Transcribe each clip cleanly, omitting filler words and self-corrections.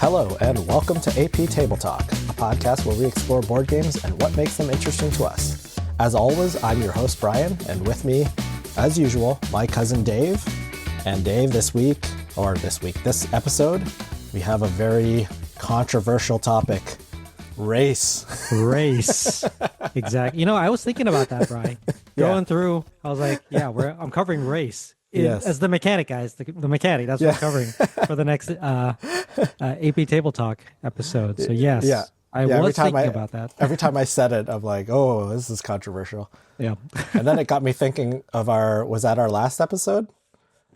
Hello, and welcome to AP Table Talk, a podcast where we explore board games and what makes them interesting to us. As always, I'm your host, Brian, and with me, as usual, my cousin Dave. And Dave, this episode, we have a very controversial topic, race. Race. Exactly. You know, I was thinking about that, Brian. Going through, I was like, I'm covering race. As the mechanic, guys. The mechanic, that's what I'm covering for the next AP Table Talk episode. So yes, I was thinking about that. Every time I said it, I'm like, oh, this is controversial. Yeah. And then it got me thinking of was that our last episode?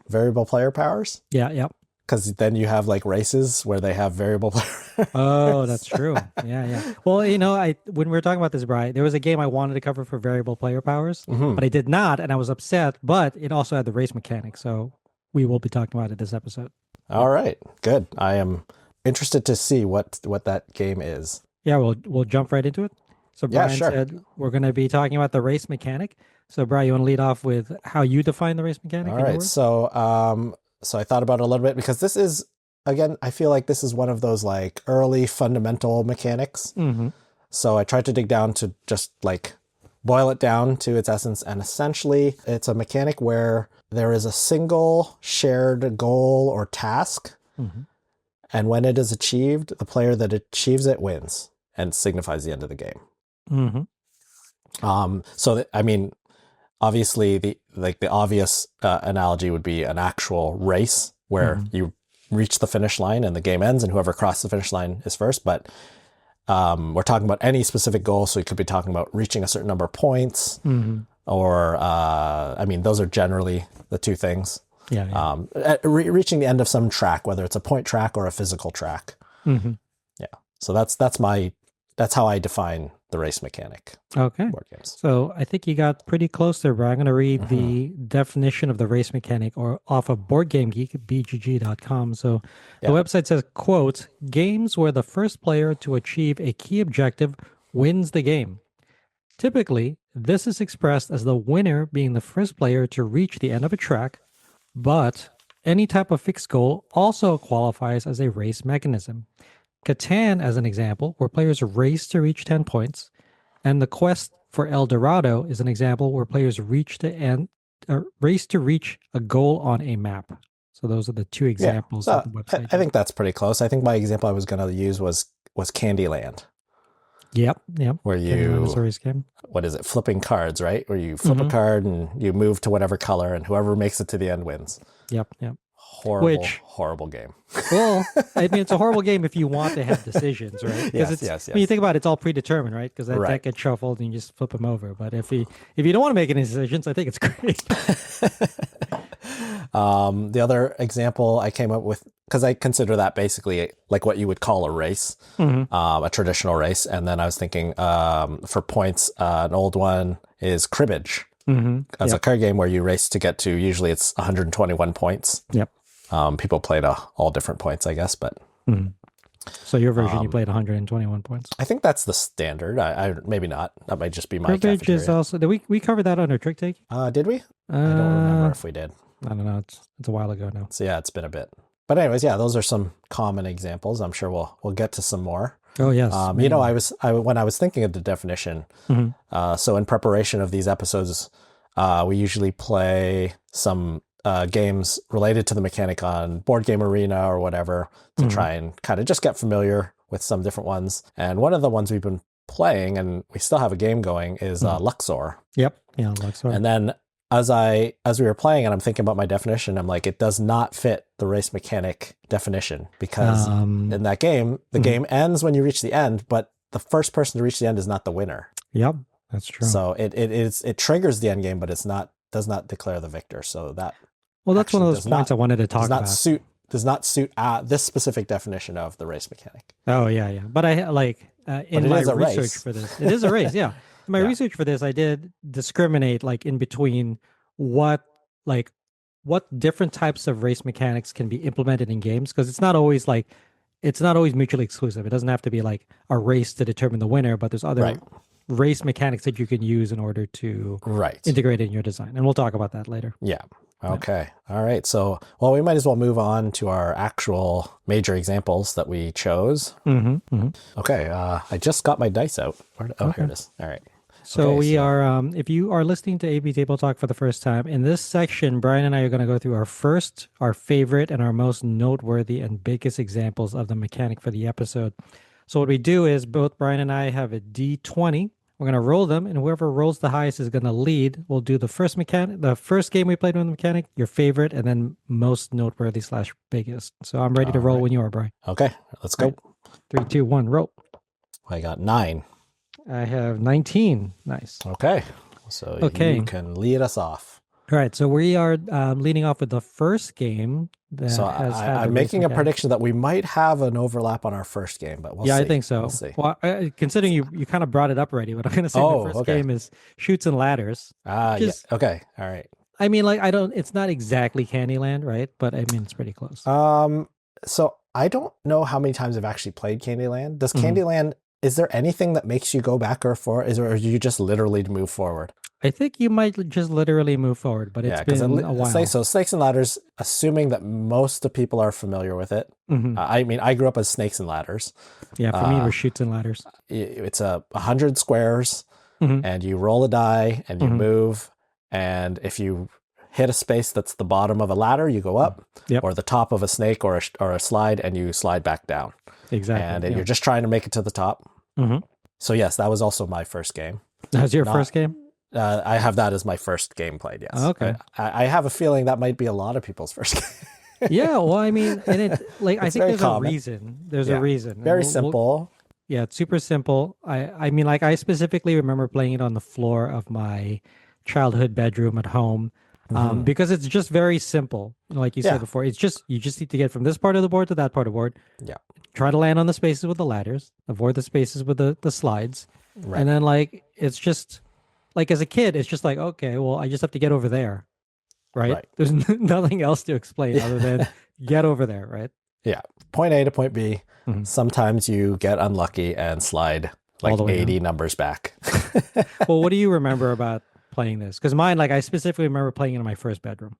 Variable player powers? Yeah. Because then you have like races where they have variable player. Oh, that's true. Yeah. Well, you know, when we were talking about this, Brian, there was a game I wanted to cover for variable player powers, but I did not, and I was upset. But it also had the race mechanic, so we will be talking about it this episode. All right, good. I am interested to see what that game is. Yeah, we'll jump right into it. So Brian said we're going to be talking about the race mechanic. So Brian, you want to lead off with how you define the race mechanic? All right. So I thought about it a little bit because this is, again, I feel like this is one of those like early fundamental mechanics. Mm-hmm. So I tried to dig down to just like boil it down to its essence. And essentially it's a mechanic where there is a single shared goal or task. Mm-hmm. And when it is achieved, the player that achieves it wins and signifies the end of the game. Mm-hmm. Obviously, the obvious analogy would be an actual race where you reach the finish line and the game ends, and whoever crossed the finish line is first. But we're talking about any specific goal, so you could be talking about reaching a certain number of points, or those are generally the two things. Yeah. Reaching the end of some track, whether it's a point track or a physical track. Mm-hmm. Yeah. So that's how I define the race mechanic. Okay. Board games. So I think you got pretty close there, Brian. I'm going to read the definition of the race mechanic or off of BoardGameGeek.bgg.com. So the website says, quote, games where the first player to achieve a key objective wins the game. Typically, this is expressed as the winner being the first player to reach the end of a track, but any type of fixed goal also qualifies as a race mechanism. Catan, as an example, where players race to reach 10 points, and the quest for El Dorado is an example where players race to reach a goal on a map. So those are the two examples of the website. I think that's pretty close. I think my example I was going to use was Candyland. Yep. Where you, race game. What is it? Flipping cards, right? Where you flip a card and you move to whatever color, and whoever makes it to the end wins. Yep. Horrible game. Well, I mean, it's a horrible game if you want to have decisions, right? Yes. When you think about it, it's all predetermined, right? Because that deck gets shuffled and you just flip them over. But if you don't want to make any decisions, I think it's great. The other example I came up with, because I consider that basically like what you would call a race, a traditional race. And then I was thinking for points, an old one is cribbage. As a card game where you race to get to, usually it's 121 points. Yep. People played all different points, I guess, but. So your version, you played 121 points. I think that's the standard. I maybe not. That might just be my cribbage cafeteria. Is also. Did we covered that under Trick Take? Did we? I don't remember if we did. I don't know. It's a while ago now. So yeah, it's been a bit. But anyways, those are some common examples. I'm sure we'll get to some more. Oh yes. When I was thinking of the definition, so in preparation of these episodes, we usually play some games related to the mechanic on Board Game Arena or whatever to try and kind of just get familiar with some different ones. And one of the ones we've been playing, and we still have a game going, is Luxor. Yep. Yeah, Luxor. And then as we were playing and I'm thinking about my definition, I'm like, it does not fit the race mechanic definition because in that game, the game ends when you reach the end, but the first person to reach the end is not the winner. Yep, that's true. So it triggers the end game, but does not declare the victor. So that's one of those points I wanted to talk about. Does not suit this specific definition of the race mechanic. Oh yeah. But I in my research for this, it is a race. Yeah. In my research for this, I did discriminate in between what different types of race mechanics can be implemented in games, because it's not always mutually exclusive. It doesn't have to be like a race to determine the winner, but there's other race mechanics that you can use in order to integrate it in your design. And we'll talk about that later. Yeah. Okay. All right. So, well, we might as well move on to our actual major examples that we chose. Okay. I just got my dice out. Here it is. All right. So Okay, we are, if you are listening to AB Table Talk for the first time, in this section, Brian and I are going to go through our favorite, and our most noteworthy and biggest examples of the mechanic for the episode. So what we do is both Brian and I have a D20. We're going to roll them, and whoever rolls the highest is going to lead. We'll do the first game we played with the mechanic, your favorite, and then most noteworthy / biggest. So I'm ready to roll when you are, Brian. Okay, let's go. 3, 2, 1, roll. I got 9. I have 19. Nice. Okay. So you can lead us off. All right. So we are leading off with the first game. I'm making a prediction that we might have an overlap on our first game, but we'll see. Yeah, I think so. We'll see. Well, considering you kind of brought it up already, what I'm going to say the first game is Chutes and Ladders. Yeah. Okay. All right. I mean, it's not exactly Candyland, right? But I mean, it's pretty close. So I don't know how many times I've actually played Candyland. Does Candyland, is there anything that makes you go back or forward? Or do you just literally move forward? I think you might just literally move forward, but it's been a while. So Snakes and Ladders, assuming that most of the people are familiar with it. I mean, I grew up as Snakes and Ladders. Yeah, for me, it was Chutes and Ladders. It's 100 squares, and you roll a die, and you move, and if you hit a space that's the bottom of a ladder, you go up, or the top of a snake or a slide, and you slide back down. Exactly. And you're just trying to make it to the top. So yes, that was also my first game. That was your first game? I have that as my first game played, yes. Okay. I have a feeling that might be a lot of people's first game. Yeah, well, I mean, and I think there's a reason. There's a reason. Very simple. Yeah, it's super simple. I mean, I specifically remember playing it on the floor of my childhood bedroom at home. Because it's just very simple. Like you said before, you just need to get from this part of the board to that part of the board. Yeah. Try to land on the spaces with the ladders, avoid the spaces with the slides. Right. And then it's just as a kid, it's just okay, well, I just have to get over there. Right? There's nothing else to explain other than get over there, right? Yeah. Point A to point B. Sometimes you get unlucky and slide 80 numbers back. Well, what do you remember about playing this? Because mine, I specifically remember playing it in my first bedroom.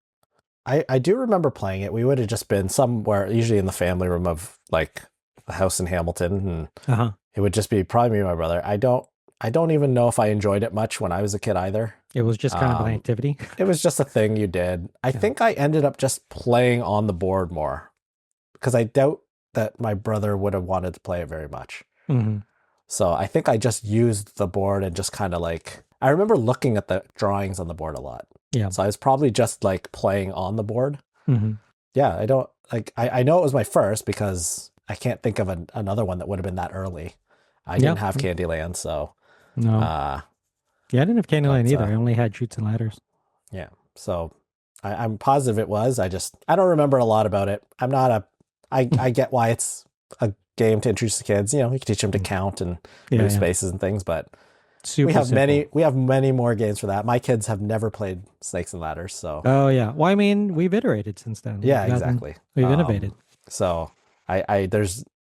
I do remember playing it. We would have just been somewhere, usually in the family room of the house in Hamilton, and it would just be probably me and my brother. I don't even know if I enjoyed it much when I was a kid either. It was just kind of an activity. It was just a thing you did. I think I ended up just playing on the board more because I doubt that my brother would have wanted to play it very much. So I think I just used the board and just kind of I remember looking at the drawings on the board a lot. Yeah. So I was probably just playing on the board. Yeah. I don't I know it was my first because I can't think of another one that would have been that early. I didn't have Candyland, so. No. I didn't have Candyland either. I only had Chutes and Ladders. Yeah. So I'm positive it was. I don't remember a lot about it. I'm not I get why it's a game to introduce the kids. You can teach them to count and move spaces and things, but we have many more games for that. My kids have never played Snakes and Ladders, so. Oh yeah. Well, I mean, we've iterated since then. Yeah, exactly. We've innovated. So I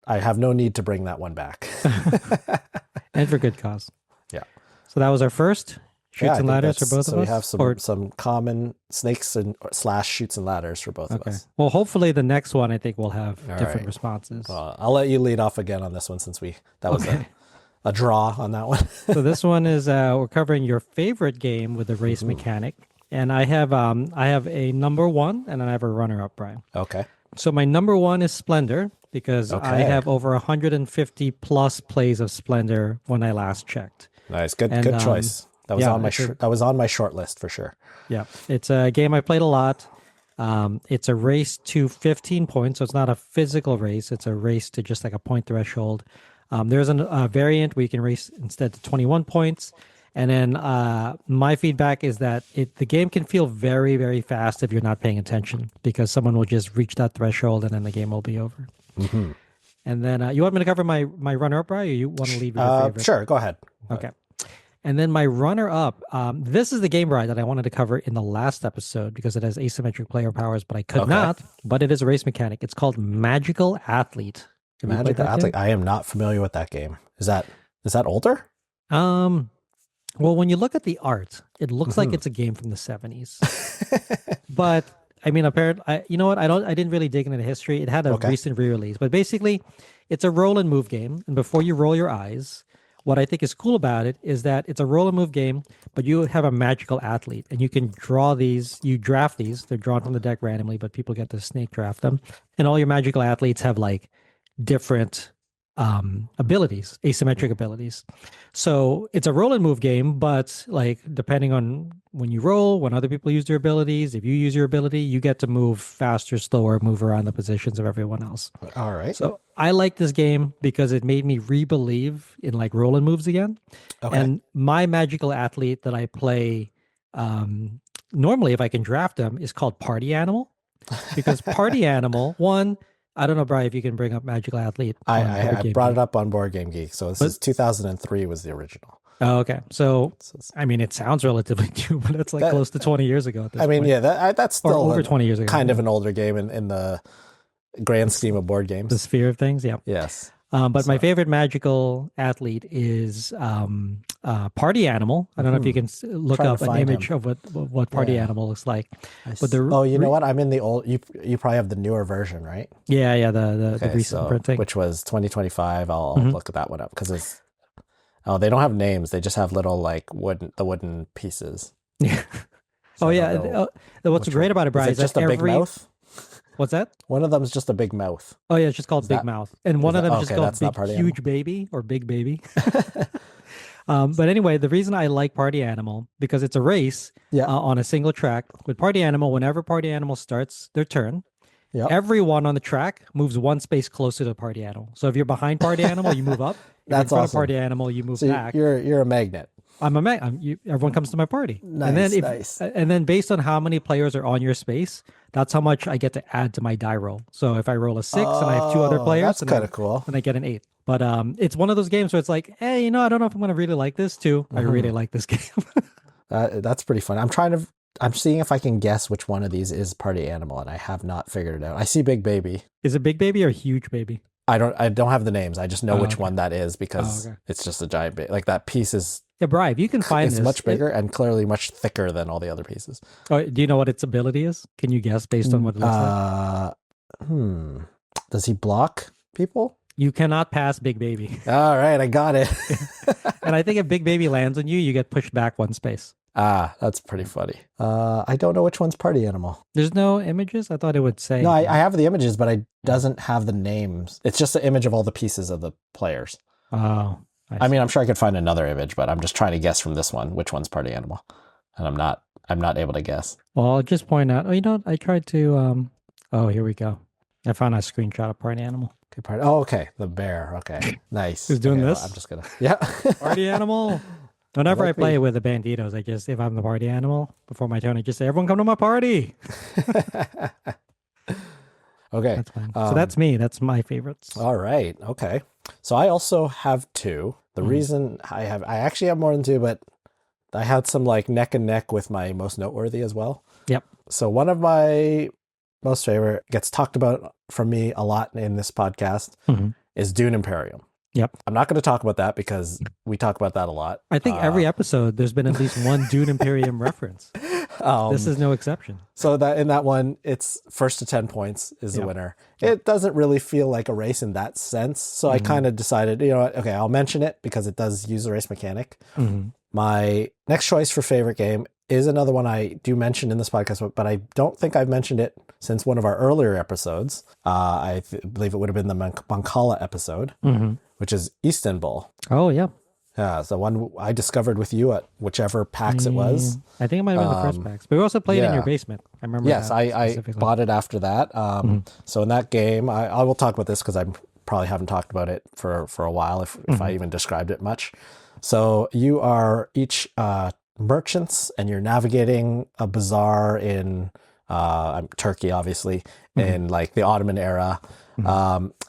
have no need to bring that one back. And for good cause. Yeah. So that was our first Chutes and Ladders for both of us? So we have some common snakes and / Chutes and Ladders for both of us. Well, hopefully the next one, I think we'll have different responses. Well, I'll let you lead off again on this one since that was a draw on that one. So this one is we're covering your favorite game with the race mechanic. And I have a number one and then I have a runner up, Brian. Okay. So my number one is Splendor because I have over 150 plus plays of Splendor when I last checked. Nice. Good choice. That was on my short list for sure. Yeah. It's a game I played a lot. It's a race to 15 points. So it's not a physical race. It's a race to just a point threshold. There's a variant where you can race instead to 21 points. And then my feedback is that the game can feel very, very fast if you're not paying attention because someone will just reach that threshold and then the game will be over. And then you want me to cover my runner-up, Brian, or you want to leave your favorite? Sure, go ahead. Okay. And then my runner-up, this is the game, Brian, that I wanted to cover in the last episode because it has asymmetric player powers, but I could not. But it is a race mechanic. It's called Magical Athlete. Magical Athlete? I am not familiar with that game. Is that older? Well, when you look at the art, it looks like Hmm. it's a game from the 70s. But I mean, apparently, you know what? I didn't really dig into the history. It had a Okay. recent re-release, but basically, it's a roll and move game. And before you roll your eyes, what I think is cool about it is that it's a roll and move game, but you have a magical athlete, and you can draw these. You draft these. They're drawn from the deck randomly, but people get to snake draft them, and all your magical athletes have like different abilities, asymmetric abilities. So it's a roll and move game, but like depending on when you roll, when other people use their abilities, if you use your ability, you get to move faster, slower, move around the positions of everyone else. All right. So I like this game because it made me re-believe in like roll and moves again. Okay. And my magical athlete that I play normally, if I can draft them, is called Party Animal because Party Animal, one, I don't know, Brian, if you can bring up Magical Athlete on Board I Game brought Geek. it up on Board Game Geek. So this But is 2003 was the original. oh, okay, so So I mean, it sounds relatively new, but it's like that, close to 20 years ago at this I mean, point, yeah, that's or still over 20 years ago. kind of Yeah. an older game in the grand scheme of board The games. sphere of things, yeah. Yes. But my So, favorite magical athlete is Party Animal. I don't know if you can look trying to up an find image him. of what Party Yeah. Animal looks like. I But the oh, you know what? I'm in the old. You probably have the newer version, right? yeah, the Okay, recent so printing. which was 2025. I'll Mhm. look that one up because it's. Oh, they don't have names. They just have little like wooden pieces. Yeah. So Oh I yeah. don't know What's which great one. about it, Brian, Is is it just that a big every mouth? what's that? One of them is just a big mouth. Oh yeah, it's just called Is Big that Mouth, and one is of that them is just okay? called That's not Big Party Huge Animal. Baby or Big Baby. But anyway, the reason I like Party Animal because it's a race Yeah. on a single track. With Party Animal, whenever Party Animal starts their turn, Yep. everyone on the track moves one space closer to Party Animal. So if you're behind Party Animal, you move up. If you're in That's front of awesome. Party Animal, you move So back. you're a magnet. Everyone comes to my party, and then Nice. and then based on how many players are on your space, that's how much I get to add to my die roll. So if I roll a 6 and I have two other Oh, players, that's kind of cool. then I get an 8. But it's one of those games where it's like, hey, I don't know if I'm gonna really like this too. I really like this game. That's pretty fun. I'm seeing if I can guess which one of these is Party Animal, and I have not figured it out. I see Big Baby. Is it Big Baby or Huge Baby? I don't have the names. I just know which okay. one that is because okay. it's just a giant bit. Like that piece is Yeah, Brian, if you can find it's this, much bigger and clearly much thicker than all the other pieces. Do you know what its ability is? Can you guess based on what it looks like? Does he block people? You cannot pass Big Baby. All right, I got it. And I think if Big Baby lands on you, you get pushed back one space. That's pretty funny. I don't know which one's Party Animal. There's no images? I thought it would say. No, I have the images, but it doesn't have the names. It's just an image of all the pieces of the players. Oh. I mean, I'm sure I could find another image, but I'm just trying to guess from this one which one's Party Animal, and I'm not able to guess. Well, I'll just point out. Oh, you know what? I tried to. Oh, here we go. I found a screenshot of Party Animal. Oh, okay. The bear. Okay. Nice. Who's doing Okay, this? well, I'm just gonna. Yeah. Party Animal. Whenever I Like play me. with the Banditos, if I'm the Party Animal before my turn, I just say, "Everyone, come to my party." Okay. That's fine. So that's me. That's my favorites. All right. Okay. So I also have two. The reason I actually have more than two, but I had some like neck and neck with my most noteworthy as well. Yep. So one of my most favorite gets talked about from me a lot in this podcast is Dune Imperium. Yep. I'm not going to talk about that because we talk about that a lot. I think every episode there's been at least one Dune Imperium reference. This is no exception. So that in that one, it's first to 10 points is the winner. It doesn't really feel like a race in that sense. So I kind of decided, you know what, okay, I'll mention it because it does use the race mechanic. My next choice for favorite game is another one I do mention in this podcast, but I don't think I've mentioned it since one of our earlier episodes. I believe it would have been the Mancala episode, which is Istanbul. Oh, yeah. Yeah, it's the one I discovered with you at whichever PAX it was. I think it might have been the first PAX. But we also played in your basement. I remember Yes, that I specifically. bought it after that. So in that game, I will talk about this because I probably haven't talked about it for a while, if I even described it much. So you are each merchants, and you're navigating a bazaar in Turkey, obviously, in like the Ottoman era.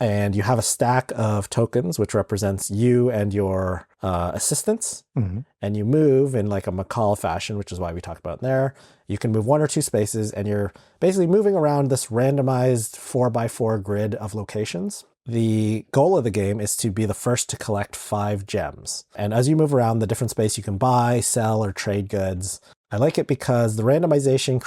And you have a stack of tokens, which represents you and your assistants. And you move in like a Macal fashion, which is why we talked about it there. You can move 1 or 2 spaces, and you're basically moving around this randomized 4x4 grid of locations. the goal of the game is to be the first to collect 5 gems. And as you move around the different space, you can buy, sell, or trade goods. I like it because the randomization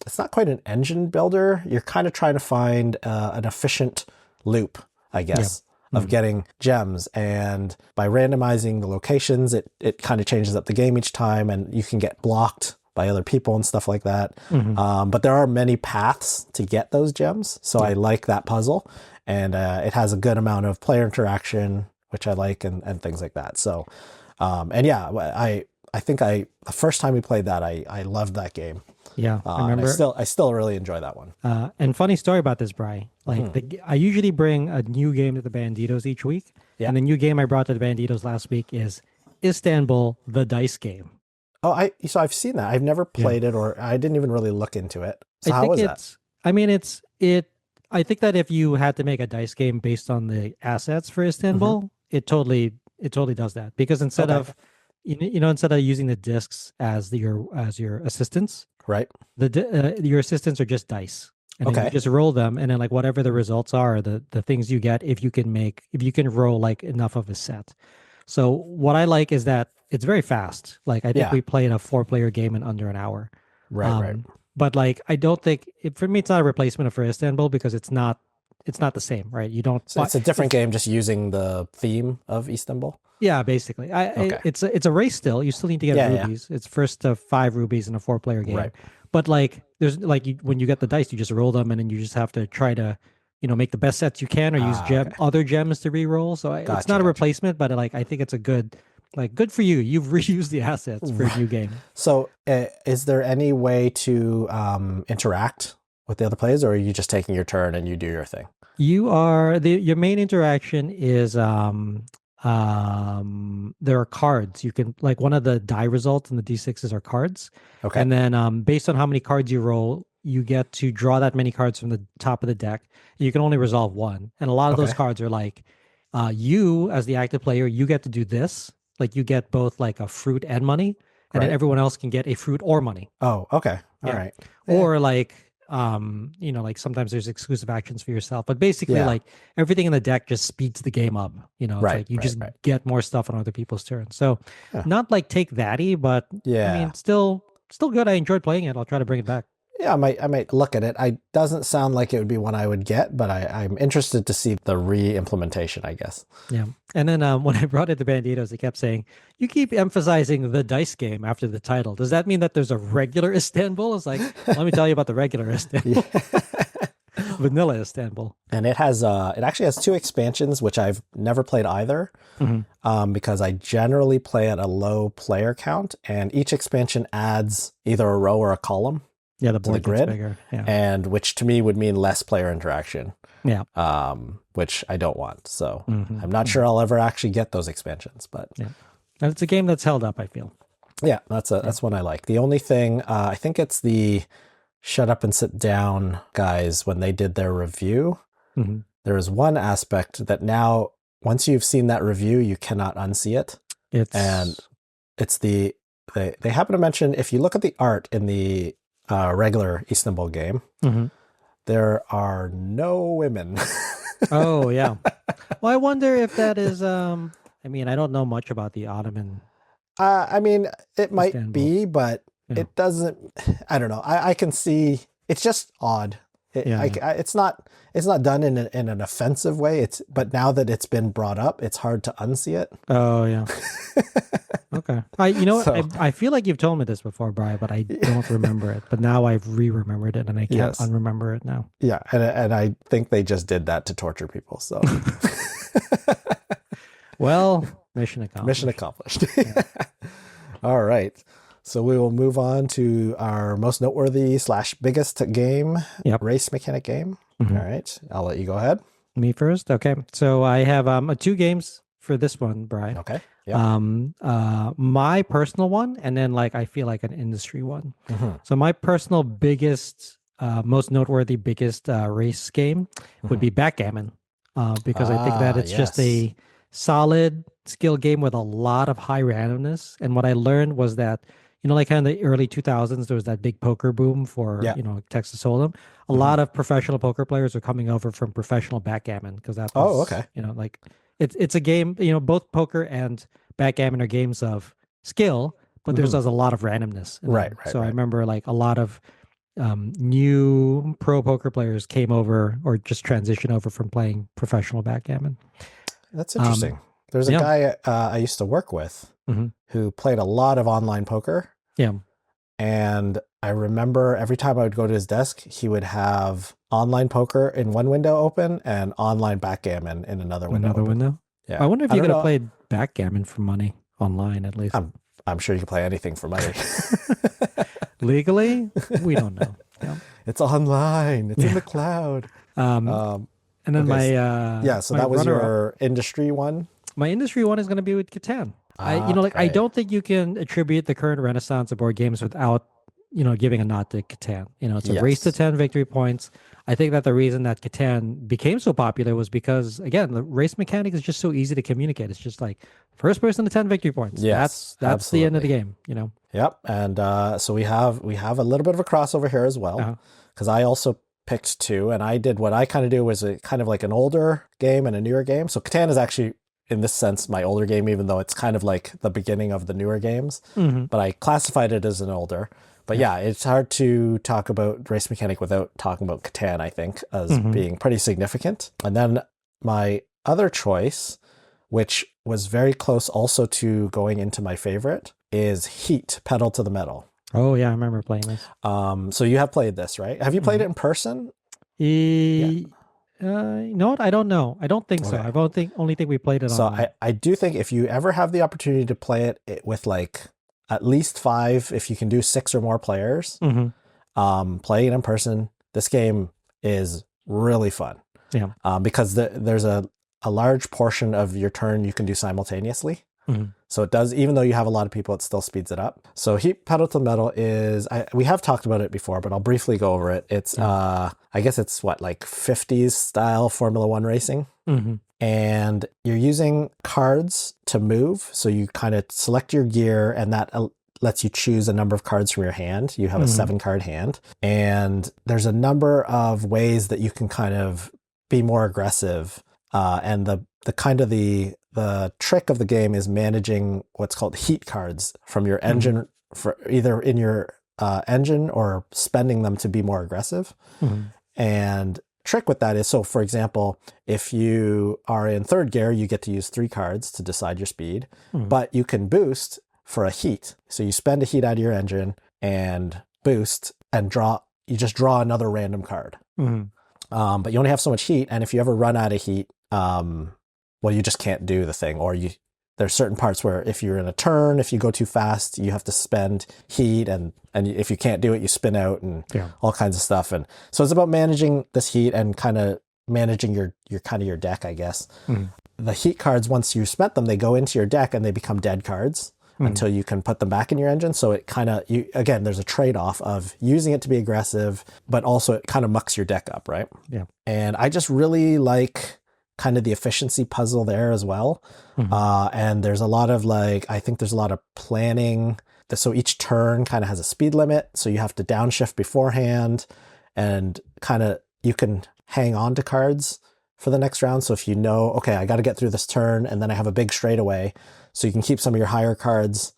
it's not quite an engine builder. You're kind of trying to find an efficient loop, I guess, of getting gems. And by randomizing the locations, it kind of changes up the game each time, and you can get blocked by other people and stuff like that. But there are many paths to get those gems. So I like that puzzle. And it has a good amount of player interaction, which I like, and things like that. So, and yeah, I think the first time we played that, I loved that game. Yeah, I remember. And I still really enjoy that one. And funny story about this, Bri. Like I usually bring a new game to the Banditos each week. Yeah. And the new game I brought to the Banditos last week is Istanbul, the dice game. Oh, so I've seen that. I've never played it, or I didn't even really look into it. So how was that? I mean, I think that if you had to make a dice game based on the assets for Istanbul, it totally does that, because instead of instead of using the discs as your assistants, right? Your assistants are just dice, and then you just roll them, and then like whatever the results are, the things you get if you can roll like enough of a set. So what I like is that it's very fast. Like I think we played a 4-player game in under an hour. Right. But like I don't think for me it's not a replacement for Istanbul, because it's not the same, right? You don't. So it's a different game, just using the theme of Istanbul. Yeah, basically. It's a race still. You still need to get rubies. It's first to 5 rubies in a 4-player game. Right. But like there's like when you get the dice, you just roll them, and then you just have to try to make the best sets you can, or use other gems to re-roll. So it's not a replacement, but like I think it's a good for you. You've reused the assets for a new game. So is there any way to interact with the other players, or are you just taking your turn and you do your thing? Your main interaction is there are cards. You can, like, one of the die results in the D6s are cards. Okay. And then based on how many cards you roll, you get to draw that many cards from the top of the deck. You can only resolve one. And a lot of those cards are like, you as the active player, you get to do this. Like you get both like a fruit and money, and then everyone else can get a fruit or money. Oh, okay. All right. Or like, like sometimes there's exclusive actions for yourself, but basically like everything in the deck just speeds the game up. It's like you just get more stuff on other people's turns. So not like take thatty, but I mean, still good. I enjoyed playing it. I'll try to bring it back. Yeah, I might look at it. Doesn't sound like it would be one I would get, but I'm interested to see the re-implementation, I guess. Yeah. And then when I brought it to Banditos, they kept saying, you keep emphasizing the dice game after the title. Does that mean that there's a regular Istanbul? It's like, let me tell you about the regular Istanbul. Vanilla Istanbul. And it actually has 2 expansions, which I've never played either, because I generally play at a low player count, and each expansion adds either a row or a column. Yeah, the board grid, gets bigger. Yeah. And which to me would mean less player interaction. Yeah. Which I don't want. So I'm not sure I'll ever actually get those expansions, but and it's a game that's held up, I feel. Yeah, that's one I like. The only thing, I think it's the Shut Up and Sit Down guys, when they did their review, there is one aspect that now, once you've seen that review, you cannot unsee it. It's they happen to mention, if you look at the art in the regular Istanbul game, there are no women. Oh, yeah. Well, I wonder if that is, I mean, I don't know much about the Ottoman. I mean, it might Istanbul. be, but it doesn't, I don't know. I can see, it's just odd. It's not done in an offensive way. But now that it's been brought up, it's hard to unsee it. Oh, yeah. Okay. I feel like you've told me this before, Brian, but I don't remember it. But now I've re-remembered it, and I can't unremember it now. Yeah, and I think they just did that to torture people. So, well, mission accomplished. Mission accomplished. All right. So we will move on to our most noteworthy / biggest game, race mechanic game. All right. I'll let you go ahead. Me first. Okay. So I have 2 games for this one, Brian. Okay. Yep. My personal one, and then like I feel like an industry one. So my personal biggest, most noteworthy biggest race game would be backgammon, because I think that it's just a solid skill game with a lot of high randomness. And what I learned was that like kind of the early 2000s, there was that big poker boom for, Yeah. Texas Hold'em. A Hmm. lot of professional poker players are coming over from professional backgammon because that Oh, was, okay. like it's a game, both poker and backgammon are games of skill, but there's Hmm. also a lot of randomness in Right, them. right, So I right. remember like a lot of new pro poker players came over or just transitioned over from playing professional backgammon. That's Um, interesting. There's a yeah. guy I used to work with Hmm. who played a lot of online poker. Yeah. And I remember every time I would go to his desk, he would have online poker in one window open and online backgammon in another window Another open. window. I Yeah. wonder if I you don't could have know. played backgammon for money online at least. I'm sure you can play anything for money. Legally, we don't know. Yeah. It's online. It's in Yeah. the cloud. Um, Um, and then okay. my Yeah. So my that was runner up, your industry one. my industry one is going to be with Catan. I Okay. don't think you can attribute the current renaissance of board games without, giving a nod to Catan. It's a race to Yes. 10 victory points. I think that the reason that Catan became so popular was because, again, the race mechanic is just so easy to communicate. It's just like first person to 10 victory points. Yes. That's the end of the Absolutely. game. Yep. And so we have a little bit of a crossover here as well, Uh, because I also picked two, and I did what I kind of do was a kind of like an older game and a newer game. So Catan is actually in this sense my older game, even though it's kind of like the beginning of the newer games. mhm. But I classified it as an older. But Yeah. yeah, it's hard to talk about race mechanic without talking about Catan, I think, as Mhm. being pretty significant. And then my other choice, which was very close also to going into my favorite, is Heat, Pedal to the Metal. Oh yeah, I remember playing this. So you have played this, right? Have you played Mhm. it in person? Yeah. E- you know what? I don't know. I don't think so. Okay. I only think we played it So online. I do think if you ever have the opportunity to play it with like at least five, if you can do six or more players, Hmm. playing it in person, this game is really fun. Yeah. Because there's a large portion of your turn you can do simultaneously. Hmm. So it does, even though you have a lot of people, it still speeds it up. So Heat Pedal to Metal is, we have talked about it before, but I'll briefly go over it. It's, I guess it's what, like 50s style Formula One racing. Hmm. And you're using cards to move. So you kind of select your gear, and that lets you choose a number of cards from your hand. You have a 7-card hand. And there's a number of ways that you can kind of be more aggressive. And the kind of the trick of the game is managing what's called heat cards from your engine, for either in your engine or spending them to be more aggressive. And trick with that is, so for example, if you are in third gear, you get to use 3 cards to decide your speed, but you can boost for a heat. So you spend a heat out of your engine and boost and you just draw another random card. But you only have so much heat, and if you ever run out of heat, well, you just can't do the thing, or there's certain parts where if you're in a turn, if you go too fast, you have to spend heat, and if you can't do it, you spin out, and all kinds of stuff. And so it's about managing this heat and kind of managing your kind of your deck, I guess. The heat cards, once you spent them, they go into your deck and they become dead cards until you can put them back in your engine. So it kind of, again, there's a trade-off of using it to be aggressive, but also it kind of mucks your deck up, right? Yeah. And I just really like kind of the efficiency puzzle there as well. And there's a lot of I think there's a lot of planning. So each turn kind of has a speed limit. So you have to downshift beforehand, and kind of you can hang on to cards for the next round. So if you know, okay, I got to get through this turn and then I have a big straightaway, so you can keep some of your higher cards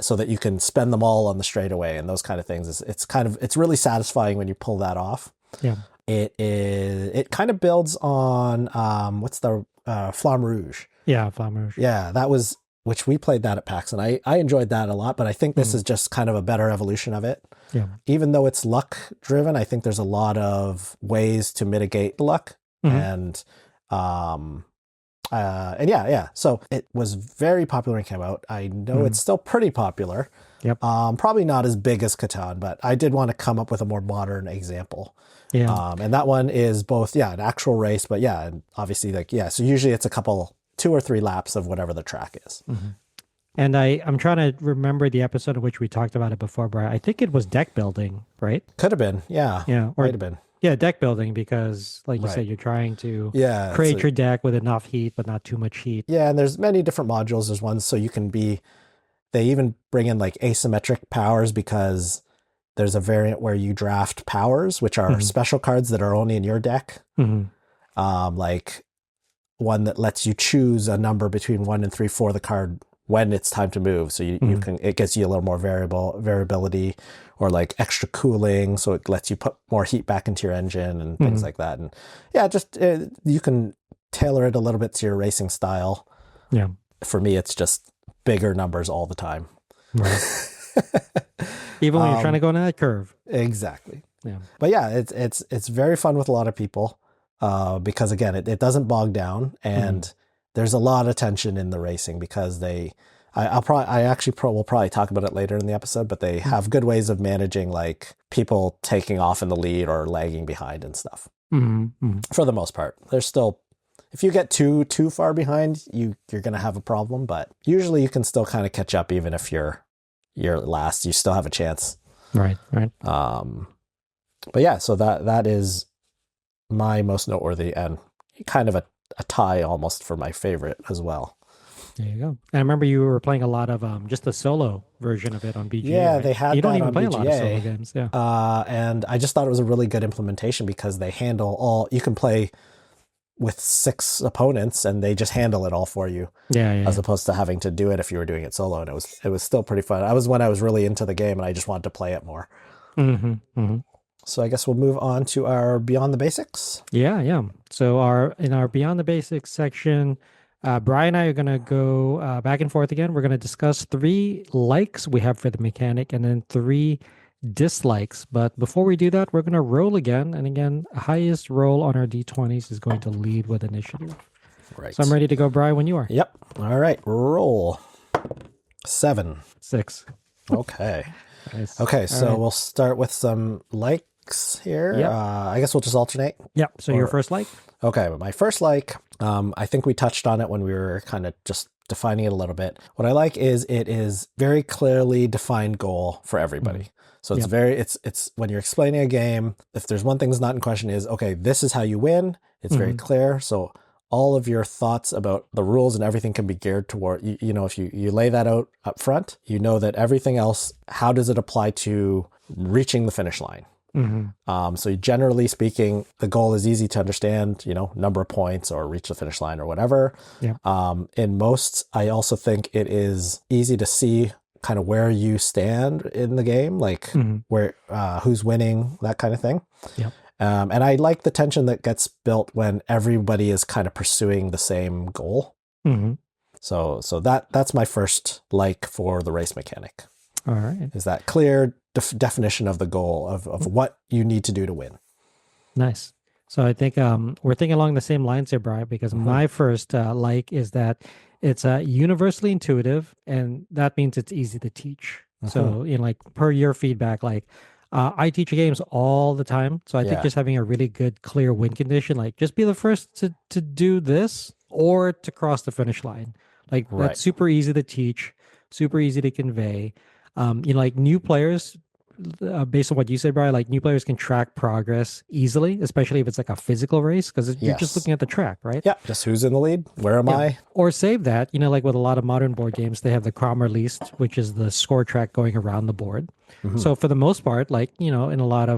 so that you can spend them all on the straightaway and those kind of things. It's really satisfying when you pull that off. Yeah. It kind of builds on, what's the Flamme Rouge? Yeah, Flamme Rouge. Yeah, which we played that at PAX, and I enjoyed that a lot, but I think this is just kind of a better evolution of it. Yeah. Even though it's luck driven, I think there's a lot of ways to mitigate the luck. And yeah. So it was very popular when it came out. I know it's still pretty popular. Yep. Probably not as big as Catan, but I did want to come up with a more modern example. Yeah. And that one is both, an actual race, but and obviously so usually it's 2 or 3 laps of whatever the track is. And I'm trying to remember the episode in which we talked about it before, Brian. I think it was deck building, right? Could have been. Yeah. Yeah. Might have been. Yeah, deck building, because like you said, you're trying to create your deck with enough heat, but not too much heat. Yeah. And there's many different modules. There's ones so you can be they even bring in like asymmetric powers because there's a variant where you draft powers, which are special cards that are only in your deck. Like one that lets you choose a number between 1 and 3 for the card when it's time to move. So you can, it gives you a little more variability, or like extra cooling. So it lets you put more heat back into your engine and things like that. And yeah, just you can tailor it a little bit to your racing style. Yeah. For me, it's just bigger numbers all the time. Right. Even when you're trying to go on that curve. Exactly. Yeah. But yeah, it's very fun with a lot of people because again, it doesn't bog down, and there's a lot of tension in the racing because we'll probably talk about it later in the episode, but they have good ways of managing like people taking off in the lead or lagging behind and stuff. For the most part, there's still, if you get too far behind, you're going to have a problem, but usually you can still kind of catch up even if you're last. You still have a chance. Right. But yeah, so that is my most noteworthy and kind of a tie almost for my favorite as well. There you go. And I remember you were playing a lot of just the solo version of it on BGA. Yeah, right? they had You don't that even on play BGA. a lot of solo games. Yeah. And I just thought it was a really good implementation because they handle you can play with 6 opponents and they just handle it all for you. Yeah. As opposed to having to do it if you were doing it solo. And it was still pretty fun. I was really into the game and I just wanted to play it more. So I guess we'll move on to our Beyond the Basics. Yeah. So in our Beyond the Basics section, Brian and I are going to go back and forth again. We're going to discuss 3 likes we have for the mechanic and then 3 dislikes. But before we do that, we're going to roll again. And again, highest roll on our D20s is going to lead with initiative. Right. So I'm ready to go, Brian, when you are. Yep. All right. Roll. 7. 6. Okay. Nice. Okay. So right. We'll start with some likes here. Yep. I guess we'll just alternate. Yep. So your first like? Okay. My first like, I think we touched on it when we were kind of just defining it a little bit. What I like is it is very clearly defined goal for everybody. So it's it's when you're explaining a game, if there's one thing that's not in question is, okay, this is how you win. It's very clear. So all of your thoughts about the rules and everything can be geared toward, you know, if you lay that out up front, you know that everything else, how does it apply to reaching the finish line? So generally speaking, the goal is easy to understand, you know, number of points or reach the finish line or whatever. In most, I also think it is easy to see kind of where you stand in the game, like where who's winning, that kind of thing. And I like the tension that gets built when everybody is kind of pursuing the same goal. So that's my first like for the race mechanic. All right. Is that clear definition of the goal of what you need to do to win. Nice. So I think we're thinking along the same lines here, Brian, because my first like is that it's universally intuitive, and that means it's easy to teach. So in like per your feedback, like I teach games all the time. So I think just having a really good, clear win condition, like just be the first to do this or to cross the finish line. Like that's super easy to teach, super easy to convey. You know, like new players, based on what you said, Brian, like new players can track progress easily, especially if it's like a physical race, because you're just looking at the track, right? Yeah, just who's in the lead, where am I? Or save that, you know, like with a lot of modern board games, they have the Crommer Least, which is the score track going around the board. So for the most part, like, you know, in a lot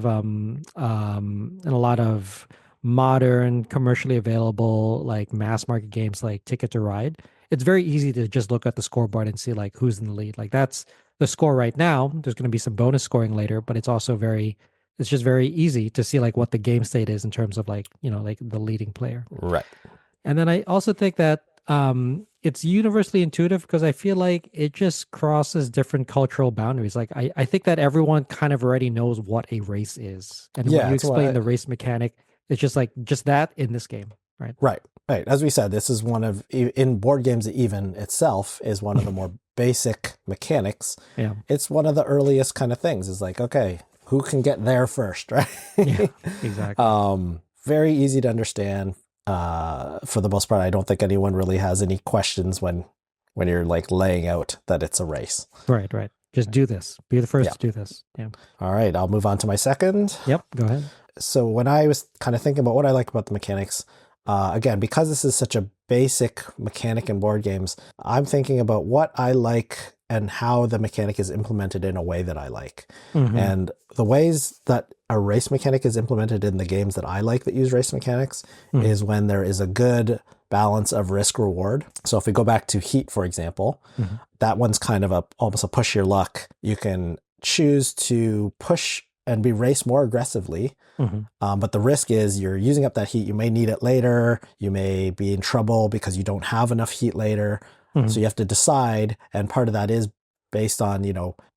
of modern commercially available like mass market games like Ticket to Ride, it's very easy to just look at the scoreboard and see like who's in the lead. Like that's the score right now. There's going to be some bonus scoring later, but it's also it's just very easy to see like what the game state is in terms of like, you know, like the leading player. Right. And then I also think that it's universally intuitive because I feel like it just crosses different cultural boundaries. Like I think that everyone kind of already knows what a race is. And when you explain the race mechanic, it's just like just that in this game. Right. Right. As we said, this is one of, in board games even itself, is one of the more basic mechanics. Yeah. It's one of the earliest kind of things. Is like, okay, who can get there first, right? Yeah, exactly. Very easy to understand. For the most part, I don't think anyone really has any questions when you're like laying out that it's a race. Right. Just do this. Be the first to do this. Yeah. All right. I'll move on to my second. Yep. Go ahead. So when I was kind of thinking about what I like about the mechanics, again, because this is such a basic mechanic in board games, I'm thinking about what I like and how the mechanic is implemented in a way that I like. Mm-hmm. And the ways that a race mechanic is implemented in the games that I like that use race mechanics is when there is a good balance of risk reward. So if we go back to Heat, for example, that one's kind of almost a push your luck. You can choose to push and be race more aggressively. But the risk is you're using up that heat. You may need it later. You may be in trouble because you don't have enough heat later. So you have to decide. And part of that is based on,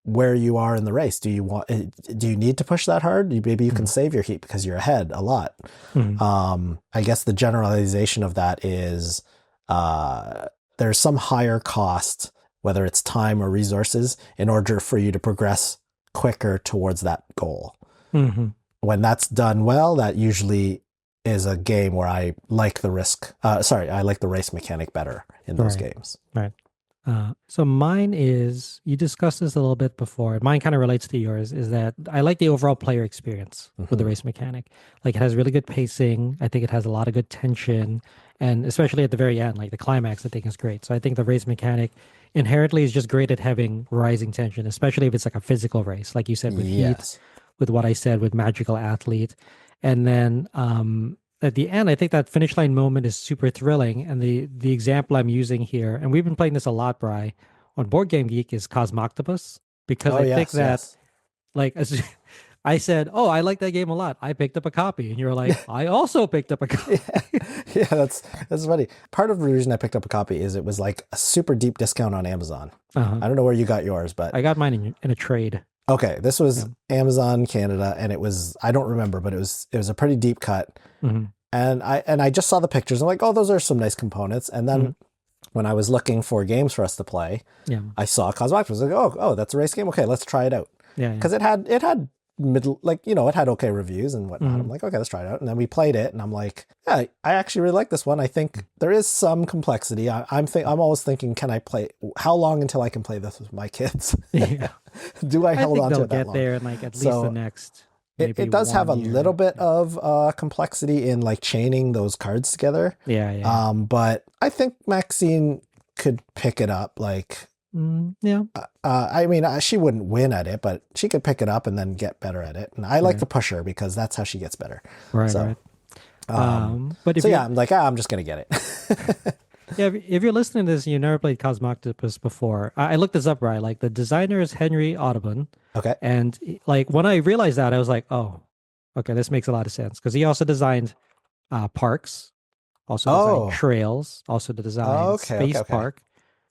where you are in the race. Do you need to push that hard? Maybe you can save your heat because you're ahead a lot. I guess the generalization of that is there's some higher cost, whether it's time or resources, in order for you to progress quicker towards that goal. When that's done well, that usually is a game where I like the I like the race mechanic better in those games. Right. So mine is, you discussed this a little bit before. Mine kind of relates to yours, is that I like the overall player experience with the race mechanic. Like, it has really good pacing. I think it has a lot of good tension. And especially at the very end, like the climax, I think is great. So I think the race mechanic inherently is just great at having rising tension, especially if it's like a physical race, like you said with Heat, with what I said with Magical Athlete. And then at the end, I think that finish line moment is super thrilling. And the example I'm using here, and we've been playing this a lot, Bri, on Board Game Geek, is Cosmoctopus. Because I think that, like, as I said, oh, I like that game a lot, I picked up a copy. And you're like, I also picked up a copy. Yeah, that's funny. Part of the reason I picked up a copy is it was like a super deep discount on Amazon. I don't know where you got yours, but I got mine in a trade. Okay, this was Amazon Canada, and it was, I don't remember, but it was a pretty deep cut. And I just saw the pictures. I'm like, oh, those are some nice components. And then when I was looking for games for us to play, I saw Cosmoctopus. I was like, oh, that's a race game. Okay, let's try it out. Because it had middle, like, it had okay reviews and whatnot. I'm like, okay, let's try it out. And then we played it, and I'm like, yeah, I actually really like this one. I think there is some complexity. I'm always thinking, can I play? How long until I can play this with my kids? Do I hold on to it that long? They'll get there in like at least the next. It does have a little bit of complexity in like chaining those cards together. But I think Maxine could pick it up. Like, I mean, she wouldn't win at it, but she could pick it up and then get better at it. And I like to push her because that's how she gets better. But I'm like, I'm just gonna get it. Yeah, if you're listening to this and you've never played Cosmoctopus before, I looked this up, right? Like, the designer is Henry Audubon. Okay. And like, when I realized that, I was like, oh, okay, this makes a lot of sense. Because he also designed parks, also designed trails, also designed Space Park,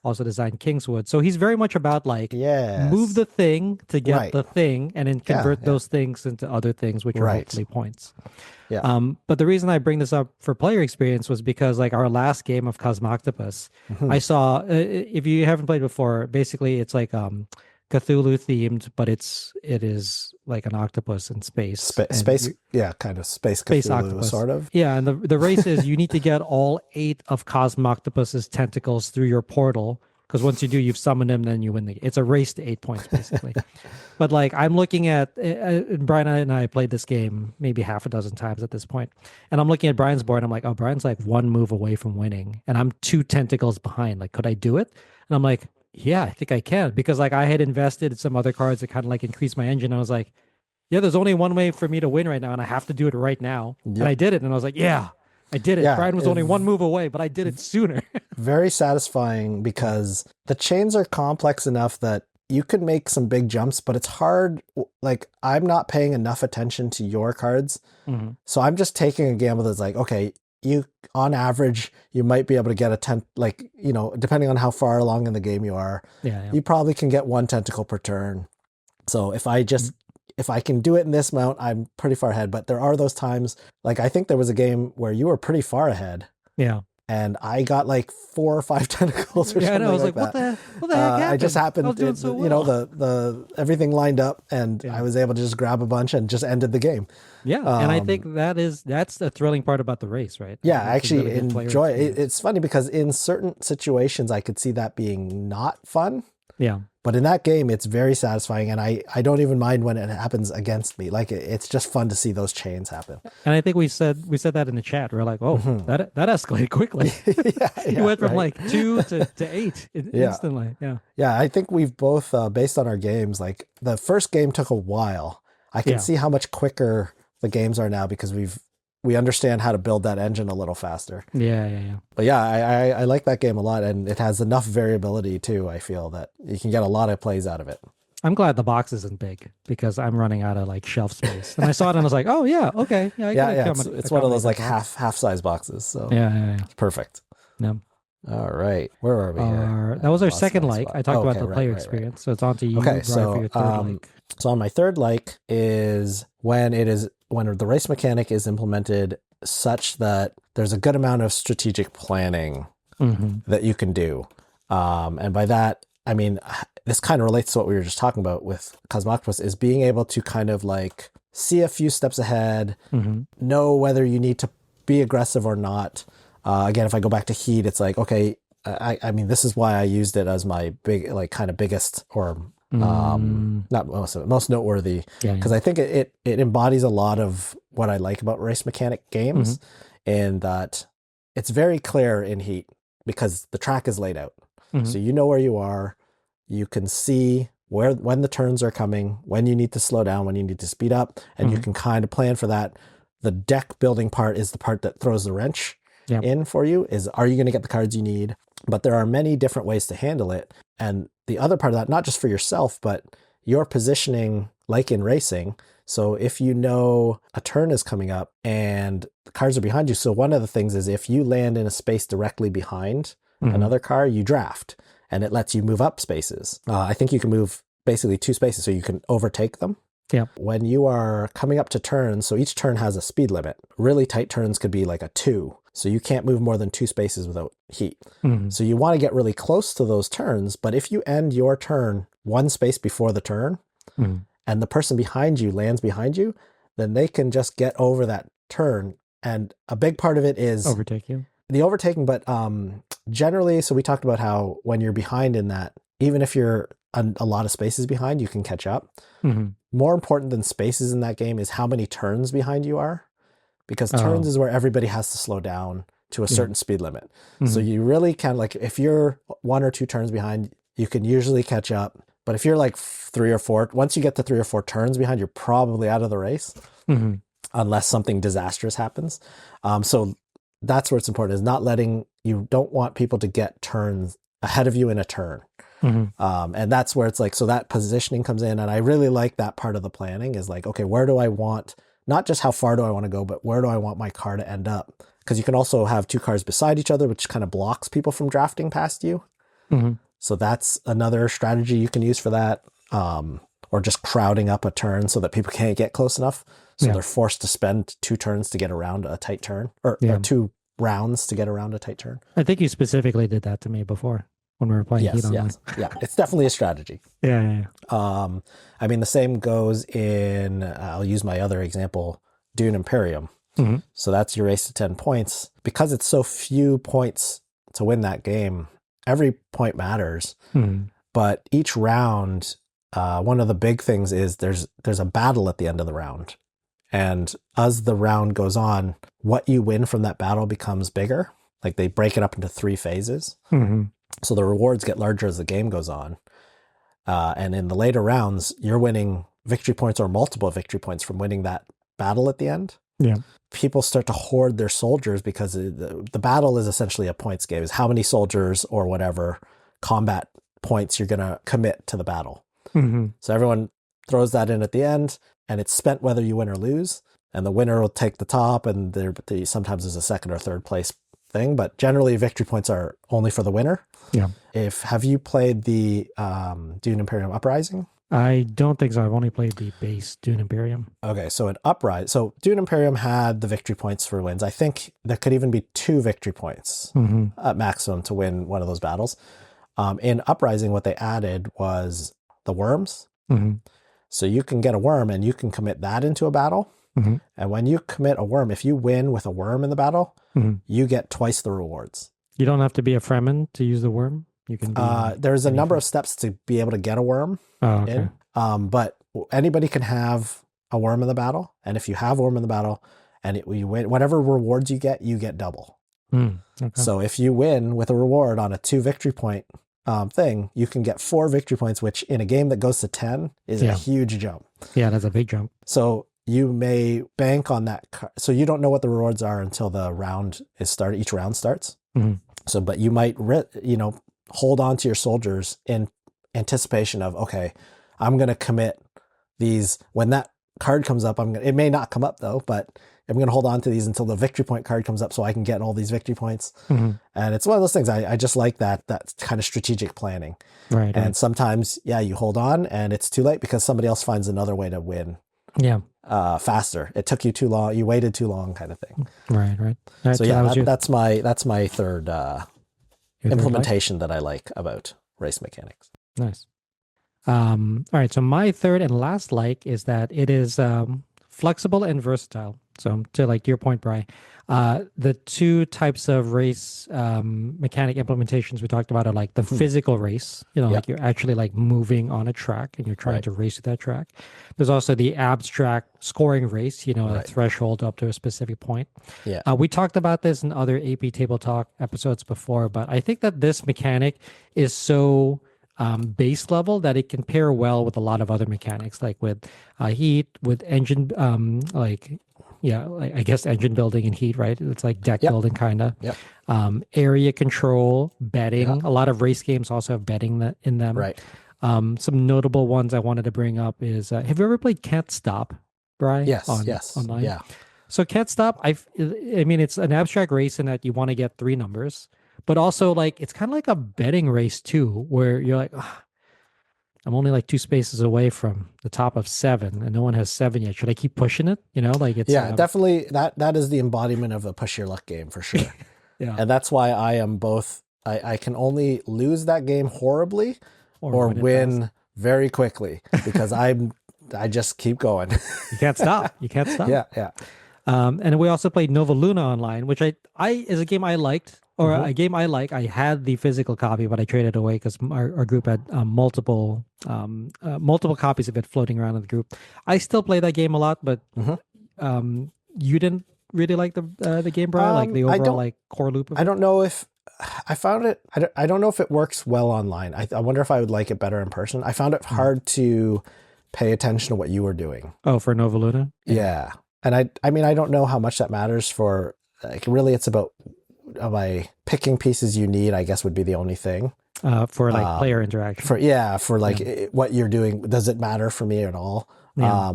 also designed Kingswood. So he's very much about like, move the thing to get the thing, and then convert those things into other things, which are hopefully points. But the reason I bring this up for player experience was because, like, our last game of Cosmoctopus, I saw, if you haven't played before, basically it's like Cthulhu themed, but it is like an octopus in space. Space Cthulhu, octopus, sort of. Yeah, and the race is you need to get all 8 of Cosmoctopus's tentacles through your portal. Because once you do, you've summoned him, then you win the game. It's a race to 8 points, basically. But like, I'm looking at, Brian and I played this game maybe half a dozen times at this point. And I'm looking at Brian's board, and I'm like, oh, Brian's like 1 move away from winning. And I'm 2 tentacles behind. Like, could I do it? And I'm like, yeah, I think I can. Because like, I had invested in some other cards that kind of like increased my engine. I was like, yeah, there's only one way for me to win right now, and I have to do it right now. And I did it. And I was like, yeah, I did it. Brian was only 1 move away, but I did it sooner. Very satisfying because the chains are complex enough that you could make some big jumps, but it's hard. Like, I'm not paying enough attention to your cards. So I'm just taking a gamble that's like, okay, you, on average, you might be able to get a like, depending on how far along in the game you are, you probably can get 1 tentacle per turn. So if I can do it in this amount, I'm pretty far ahead. But there are those times, like, I think there was a game where you were pretty far ahead. And I got like 4 or 5 tentacles or something. I was like what that. What the heck happened? I just happened, I was doing so well. the everything lined up, and I was able to just grab a bunch and just ended the game. And I think that's the thrilling part about the race, right? Yeah, I actually really enjoy it. It's funny because in certain situations I could see that being not fun. But in that game, it's very satisfying, and I don't even mind when it happens against me. Like it's just fun to see those chains happen. And I think we said that in the chat. We're like, oh, that escalated quickly. You went from like 2 to 8 instantly. Yeah. Yeah, I think we've both, based on our games, like the first game took a while. I can see how much quicker the games are now because we understand how to build that engine a little faster. Yeah. But yeah, I like that game a lot, and it has enough variability too, I feel, that you can get a lot of plays out of it. I'm glad the box isn't big because I'm running out of like shelf space. And I saw it and I was like, oh yeah, okay. Yeah, it's one of those like half size boxes. So yeah. It's perfect. Yeah. All right. Where are we here? That was our second like. I talked about the player experience. So it's on to you. Okay, for your third like. So on my third like is when the race mechanic is implemented such that there's a good amount of strategic planning that you can do. And by that, I mean, this kind of relates to what we were just talking about with Cosmoctopus, is being able to kind of like see a few steps ahead, know whether you need to be aggressive or not. Again, if I go back to Heat, it's like, okay, I mean, this is why I used it as my biggest or not most noteworthy, because I think it embodies a lot of what I like about race mechanic games, in that it's very clear in Heat because the track is laid out. So you know where you are, you can see when the turns are coming, when you need to slow down, when you need to speed up, and you can kind of plan for that. The deck building part is the part that throws the wrench in for you, is are you going to get the cards you need? But there are many different ways to handle it. And the other part of that, not just for yourself, but your positioning, like in racing. So if you know a turn is coming up and the cars are behind you. So one of the things is if you land in a space directly behind another car, you draft, and it lets you move up spaces. I think you can move basically 2 spaces so you can overtake them. Yeah. When you are coming up to turns, so each turn has a speed limit. Really tight turns could be like a 2. So you can't move more than 2 spaces without heat. So you want to get really close to those turns, but if you end your turn 1 space before the turn, and the person behind you lands behind you, then they can just get over that turn. And a big part of it is overtake you. The overtaking, but generally, so we talked about how when you're behind in that, even if you're a lot of spaces behind, you can catch up. More important than spaces in that game is how many turns behind you are, because turns is where everybody has to slow down to a certain speed limit. So you really can, like, if you're 1 or 2 turns behind, you can usually catch up. But if you're like 3 or 4, once you get to 3 or 4 turns behind, you're probably out of the race, unless something disastrous happens. So that's where it's important, is not letting, you don't want people to get turns ahead of you in a turn. And that's where it's like, so that positioning comes in. And I really like that part of the planning, is like, okay, where do I want, not just how far do I want to go, but where do I want my car to end up? Because you can also have 2 cars beside each other, which kind of blocks people from drafting past you. So that's another strategy you can use for that. Or just crowding up a turn so that people can't get close enough. So they're forced to spend 2 turns to get around a tight turn, or 2 rounds to get around a tight turn. I think you specifically did that to me before when we were playing Heat Online. Yeah, it's definitely a strategy. Yeah. I mean, the same goes in, I'll use my other example, Dune Imperium. So that's your race to 10 points. Because it's so few points to win that game, every point matters. But each round, one of the big things is there's a battle at the end of the round. And as the round goes on, what you win from that battle becomes bigger. Like, they break it up into 3 phases. So the rewards get larger as the game goes on. And in the later rounds, you're winning victory points or multiple victory points from winning that battle at the end. People start to hoard their soldiers, because the battle is essentially a points game. Is how many soldiers or whatever combat points you're going to commit to the battle. So everyone throws that in at the end, and it's spent whether you win or lose. And the winner will take the top, and sometimes there's a second or third place thing, but generally victory points are only for the winner. Have you played the Dune Imperium Uprising? I don't think so. I've only played the base Dune Imperium. Okay, so Dune Imperium had the victory points for wins. I think there could even be 2 victory points at maximum to win one of those battles. In Uprising, what they added was the worms. So you can get a worm and you can commit that into a battle. And when you commit a worm, if you win with a worm in the battle, you get twice the rewards. You don't have to be a Fremen to use the worm? You can be There's a number anything. of steps to be able to get a worm Oh, okay. in. But anybody can have a worm in the battle. And if you have a worm in the battle and you win, whatever rewards you get double. Okay. So if you win with a reward on a 2 victory point thing, you can get 4 victory points, which in a game that goes to 10 is a huge jump. Yeah, that's a big jump. So you may bank on that. So you don't know what the rewards are until the round is started. Each round starts. So, but you might, hold on to your soldiers in anticipation of, okay, I'm going to commit these when that card comes up. It may not come up though, but I'm going to hold on to these until the victory point card comes up so I can get all these victory points. And it's one of those things I just like that kind of strategic planning. Right. And sometimes, you hold on and it's too late because somebody else finds another way to win. Yeah. Faster. It took you too long. You waited too long, kind of thing. Right. So that's my third implementation that I like about race mechanics. Nice. All right. So my third and last like is that it is flexible and versatile. So to like your point, Bri, the two types of race mechanic implementations we talked about are like the physical race, like you're actually like moving on a track and you're trying to race to that track. There's also the abstract scoring race, a threshold up to a specific point. Yeah. We talked about this in other AP Table Talk episodes before, but I think that this mechanic is so base level that it can pair well with a lot of other mechanics, like with heat, with engine, I guess engine building and heat, right? It's like deck building kind of. Area control, betting. A lot of race games also have betting in them. Right. Some notable ones I wanted to bring up is, have you ever played Can't Stop, Brian? Yes. Online? Yeah. So Can't Stop, I mean, it's an abstract race in that you want to get 3 numbers, but also like it's kind of like a betting race too, where you're like, I'm only like 2 spaces away from the top of 7 and no one has 7 yet. Should I keep pushing it? Like it's definitely that is the embodiment of a push your luck game for sure. And that's why I am both. I can only lose that game horribly or win very quickly because I just keep going. You can't stop. Yeah. And we also played Nova Luna online, which I is a game I liked. Or a game I like. I had the physical copy, but I traded away because our group had multiple copies of it floating around in the group. I still play that game a lot, but you didn't really like the game, Brian, like the overall like core loop of it? I don't know if I found it. I don't know if it works well online. I wonder if I would like it better in person. I found it hard to pay attention to what you were doing. Oh, for Nova Luna? Yeah. And I mean, I don't know how much that matters for, like, really it's about by picking pieces you need, I guess would be the only thing. For like player interaction. For what you're doing. Does it matter for me at all? Yeah.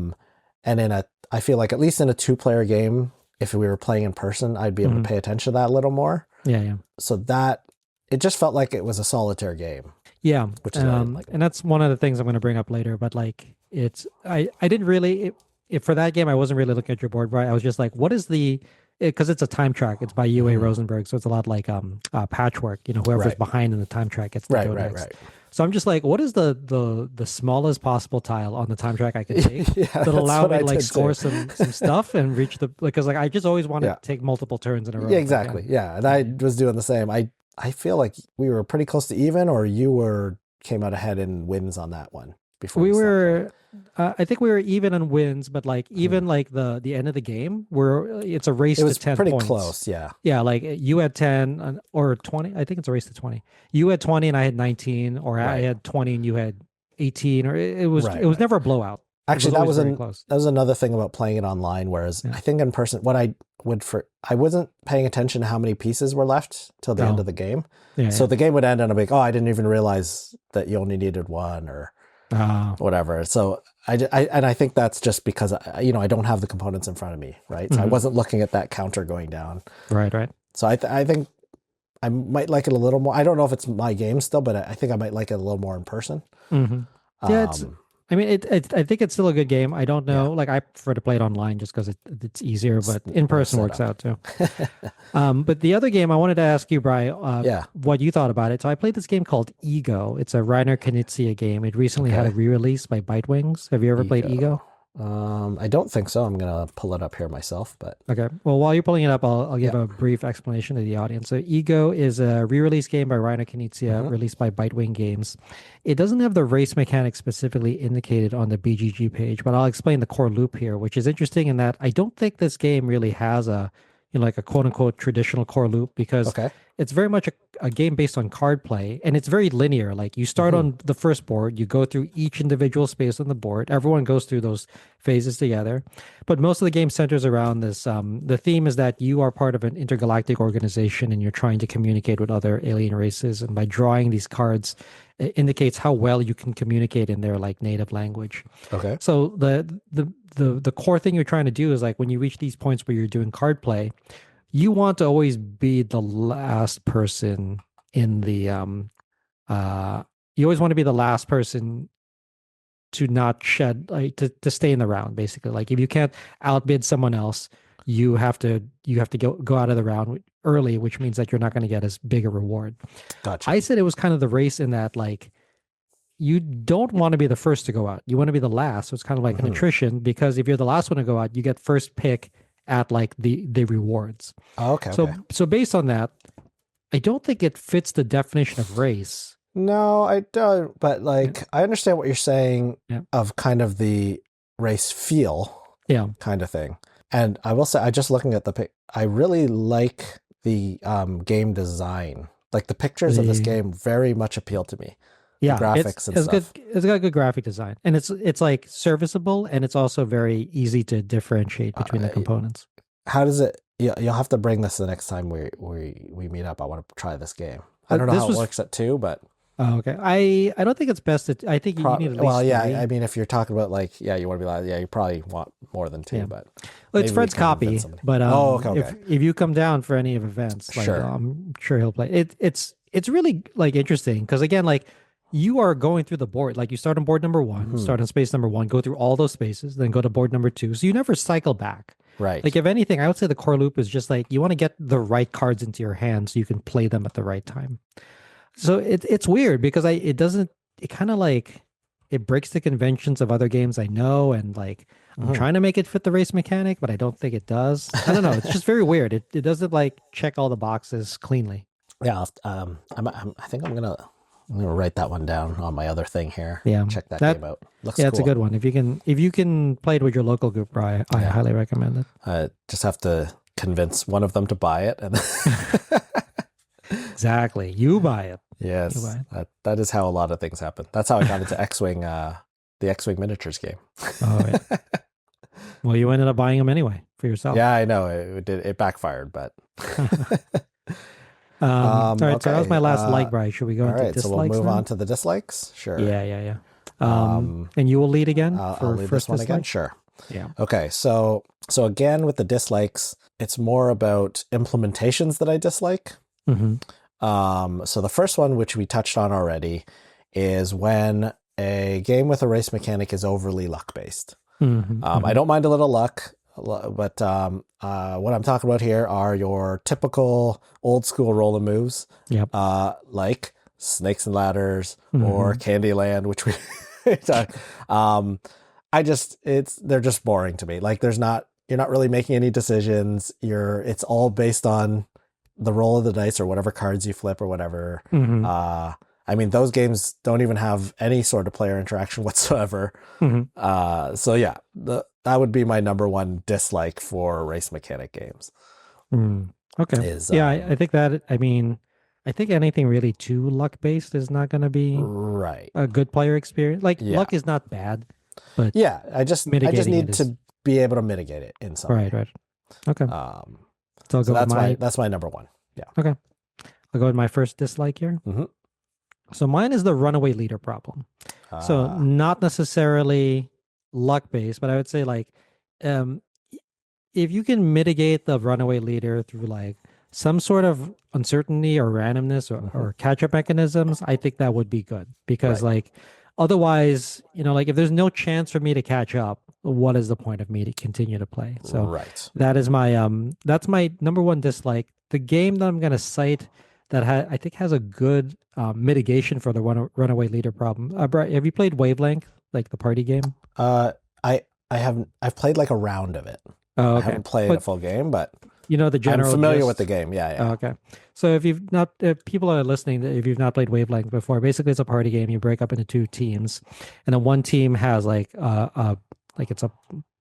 And I feel like at least in a 2-player game, if we were playing in person, I'd be able to pay attention to that a little more. Yeah. So that, it just felt like it was a solitaire game. Yeah. Which is like. And that's one of the things I'm going to bring up later, but like I didn't really, for that game, I wasn't really looking at your board, right? I was just like, what is because it's a time track. It's by UA Rosenberg, so it's a lot like Patchwork. Whoever's behind in the time track gets the codex. Right. So I'm just like, what is the smallest possible tile on the time track I can take that allow me to like score some stuff and reach because like I just always want to take multiple turns in a row. Yeah, exactly. Yeah, and I was doing the same. I feel like we were pretty close to even, or you came out ahead in wins on that one before we were. I think we were even on wins, but like even like the end of the game, it's a race to 10 pretty points. Close, yeah. Yeah, like you had 10 or 20. I think it's a race to 20. You had 20 and I had 19, or I had 20 and you had 18, or it was never a blowout. Actually, that was another thing about playing it online. Whereas I think in person, I wasn't paying attention to how many pieces were left till the end of the game. Yeah, so the game would end and I'm like, I didn't even realize that you only needed 1 or whatever. So I think that's just because I don't have the components in front of me, right? So I wasn't looking at that counter going down. Right. So I think I might like it a little more. I don't know if it's my game still, but I think I might like it a little more in person. Yeah, I mean, I think it's still a good game. I don't know. Like, I prefer to play it online just because it's easier, but in person works out too. But the other game I wanted to ask you, Brian, what you thought about it. So I played this game called Ego. It's a Reiner Knizia game. It recently had a re-release by Bitewings. Have you ever played Ego? I don't think so. I'm gonna pull it up here myself, but Okay. Well, while you're pulling it up, I'll give yeah. a brief explanation to the audience. So, Ego is a re-release game by Reiner Knizia, Hmm. released by Bitewing Games. It doesn't have the race mechanic specifically indicated on the BGG page, but I'll explain the core loop here, which is interesting in that I don't think this game really has like a quote unquote traditional core loop because Okay. it's very much a game based on card play and it's very linear. Like you start Hmm. on the first board, you go through each individual space on the board. Everyone goes through those phases together. But most of the game centers around this. The theme is that you are part of an intergalactic organization and you're trying to communicate with other alien races. And by drawing these cards, it indicates how well you can communicate in their like native language. Okay. So the core thing you're trying to do is like when you reach these points where you're doing card play, you want to always be the last person in the uh you always want to be the last person to not shed like to stay in the round basically. Like if you can't outbid someone else, you have to go out of the round early, which means that you're not going to get as big a reward. Gotcha. I said it was kind of the race in that like you don't want to be the first to go out. You want to be the last. So it's kind of like an Hmm. attrition because if you're the last one to go out, you get first pick at like the rewards. Okay. So Okay. so based on that, I don't think it fits the definition of race. No, I don't. But Yeah. like, I understand what you're saying Yeah. of kind of the race feel Yeah. kind of thing. And I will say, I just looking at the pic, I really like the game design. Like the pictures of this The game very much appeal to me. The Yeah, graphics and it's good. stuff. It's got good graphic design, and it's like serviceable, and it's also very easy to differentiate between the Uh, components. how does it? You'll have to bring this the next time we meet up. I want to try this game. I don't know This how it was works at two, but okay. I don't think it's best. I think you need at well, least yeah. three. I mean, if you're talking about like, yeah, you want to be like, yeah, you probably want more than two, Yeah, but well, it's maybe we Fred's can convince copy, somebody. but Oh, okay, if okay, if you come down for any of events, like sure. I'm sure he'll play. It's really like interesting because again, like you are going through the board. Like you start on board number one, Hmm. start on space number one, go through all those spaces, then go to board number two. So you never cycle back. Like Right. if anything, I would say the core loop is just like you want to get the right cards into your hand so you can play them at the right time. So it's weird because it doesn't it kind of like it breaks the conventions of other games I know and like I'm Mhm. trying to make it fit the race mechanic, but I don't think it does. I don't know. It's just very weird. It doesn't like check all the boxes cleanly. Yeah. I think I'm gonna write that one down on my other thing here. Yeah. Check that That game out. Looks yeah, it's a cool. good one. If you can play it with your local group, I Yeah. highly recommend it. I just have to convince one of them to buy it, and Exactly. You buy it. You yes, buy it. that is how a lot of things happen. That's how I got into X-wing, the X-wing miniatures game. Oh, yeah. Well, you ended up buying them anyway for yourself. Yeah, I know it backfired, but All right, so that was okay. my last like, Bryce. Should we go All into right, so we'll dislikes move now? on to the dislikes. Sure. Yeah, yeah, yeah. Um, And you will lead again I'll for leave first this one again. dislike? Sure. Yeah. Okay, so again with the dislikes, it's more about implementations that I dislike. Hmm. So the first one, which we touched on already, is when a game with a race mechanic is overly luck based. Hmm. I don't mind a little luck, but what I'm talking about here are your typical old school rolling moves, Yep. like Snakes and Ladders or Hmm. Candyland, which we um, they're just boring to me. Like you're not really making any decisions. It's all based on the roll of the dice or whatever cards you flip or whatever. Hmm. I mean, those games don't even have any sort of player interaction whatsoever. Hmm. So yeah, that would be my number one dislike for race mechanic games. Mm. Okay. Is Yeah, I think that, I mean, I think anything really too luck based is not going to be right. a good player experience. Like Yeah. luck is not bad, but Yeah, I just mitigating it need is to be able to mitigate it in some right, way. right. Okay. So I'll So go with that's my number one. Yeah. okay. I'll go with my first dislike here. Mm-hmm. So mine is the runaway leader problem. So Uh, not necessarily luck based, but I would say like um if you can mitigate the runaway leader through like some sort of uncertainty or randomness or catch up mechanisms, I think that would be good because right. like otherwise, like if there's no chance for me to catch up, what is the point of me to continue to play? So Right. that's my number one dislike. The game that I'm gonna cite that I think has a good mitigation for the runaway leader problem. Brian, have you played Wavelength, like the party game? I I've played like a round of it. Oh, I okay. haven't played a But full game, but you know the I'm general familiar with the gist. game. Yeah, Oh, yeah. okay. So if people are listening, if you've not played Wavelength before, basically it's a party game. You break up into two teams, and then one team has like it's a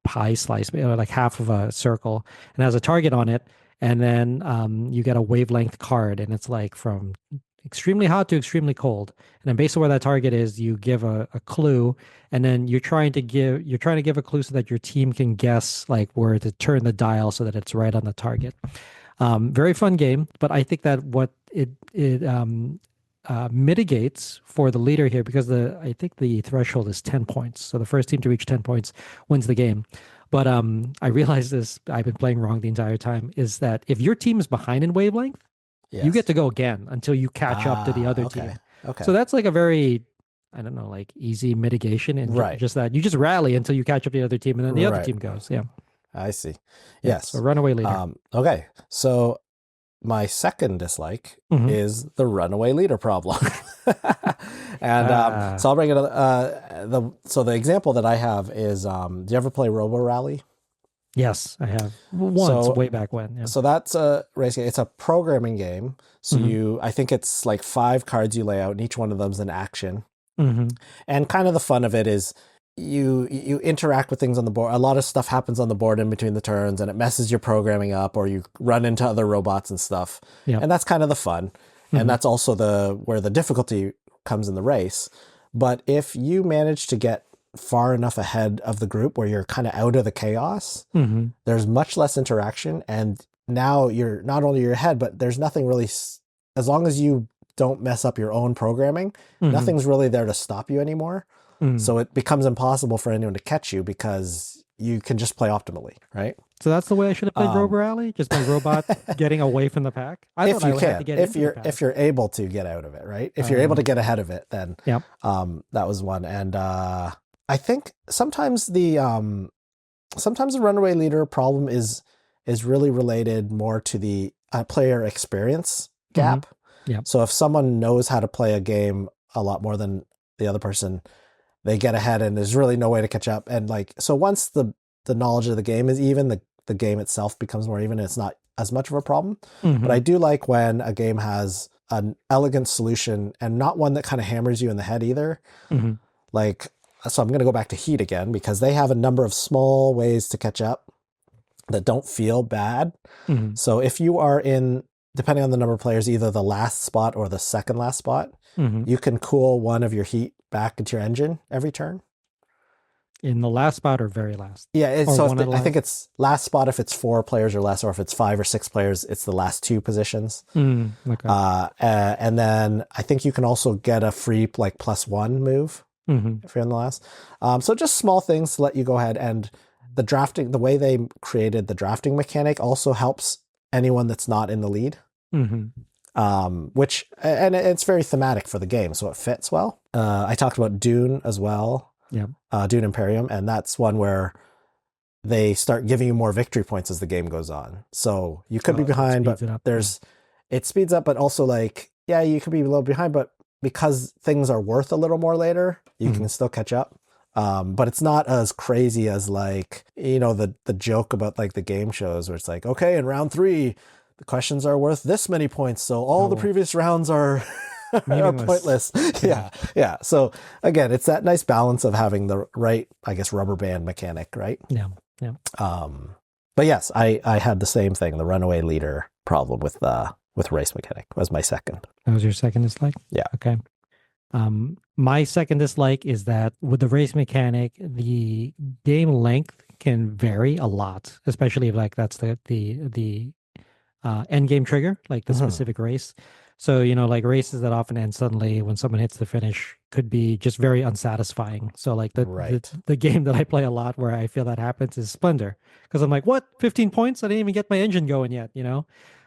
pie slice, or like half of a circle, and has a target on it. And then you get a wavelength card, and it's like from extremely hot to extremely cold. And then based on where that target is, you give a clue, and then you're trying to give a clue so that your team can guess like where to turn the dial so that it's right on the target. Very fun game, but I think that what it mitigates for the leader here, because I think the threshold is 10 points. So the first team to reach 10 points wins the game. But I realized this, I've been playing wrong the entire time, is that if your team is behind in wavelength, you get Yes. to go again until you catch up to the other Okay. team. So Okay. that's like a very, I don't know, like easy mitigation, and Right. just that you just rally until you catch up to the other team, and then the other Right. team goes. Yeah. I see. Yeah. So Yes. runaway leader. Okay. So my second dislike Mhm. is the runaway leader problem. And Ah. so I'll bring it so the example that I have is do you ever play Robo Rally? Yes, I have once, So way back when. Yeah. so that's a race game. It's a programming game. So Hmm. I think it's like 5 cards you lay out, and each one of them's an action. Hmm. And kind of the fun of it is you interact with things on the board. A lot of stuff happens on the board in between the turns, and it messes your programming up, or you run into other robots and stuff. Yeah. And that's kind of the fun. Mhm. And that's also where the difficulty comes in the race. But if you manage to get far enough ahead of the group where you're kind of out of the chaos, Hmm. there's much less interaction, and now you're not only you're ahead, but there's nothing really as long as you don't mess up your own programming, Hmm. nothing's really there to stop you anymore. Hmm. So it becomes impossible for anyone to catch you because you can just play optimally, right? So that's the way I should have played Robo Rally, just by robots getting away from the pack. I If thought I you would have can, to get into the pack. if you're able to get out of it, right? If you're able to get ahead of it, then Yeah. that was one. And I think sometimes the runaway leader problem is really related more to the player experience gap. Yeah. So if someone knows how to play a game a lot more than the other person, they get ahead and there's really no way to catch up. And like, so once the knowledge of the game is even, the game itself becomes more even. It's not as much of a problem. Mhm. But I do like when a game has an elegant solution and not one that kind of hammers you in the head either. Mhm. Like, so I'm going to go back to Heat again because they have a number of small ways to catch up that don't feel bad. Mhm. So if you are in, depending on the number of players, either the last spot or the second last spot, Mhm. you can cool one of your heat back into your engine every turn. In the last spot or very last? Yeah, Or so one of the I think last? it's last spot if it's 4 players or less, or if it's 5 or 6 players, it's the last 2 positions. Okay. And then I think you can also get a free like +1 move Mhm. if you're in the last. So just small things to let you go ahead. And the drafting, the way they created the drafting mechanic also helps anyone that's not in the lead. Mhm. Which, and it's very thematic for the game, so it fits well. I talked about Dune as well. Yeah. Dune Imperium, and that's one where they start giving you more victory points as the game goes on. So you could be It behind, but speeds it up. it speeds up, but also like, yeah, you could be a little behind, but because things are worth a little more later, you can still catch up. But it's not as crazy as like, the joke about like the game shows where it's like, okay, in round 3, the questions are worth this many points. So all the previous rounds are pointless. Yeah. So again, it's that nice balance of having the right, I guess, rubber band mechanic, right? Yeah. But yes, I had the same thing, the runaway leader problem with race mechanic was my second. That was your second dislike? Yeah. Okay. My second dislike is that with the race mechanic, the game length can vary a lot, especially if like that's the end game trigger, like the specific race. So, like races that often end suddenly when someone hits the finish could be just very unsatisfying. So like the game that I play a lot where I feel that happens is Splendor. Because I'm like, what? 15 points? I didn't even get my engine going yet, Yeah.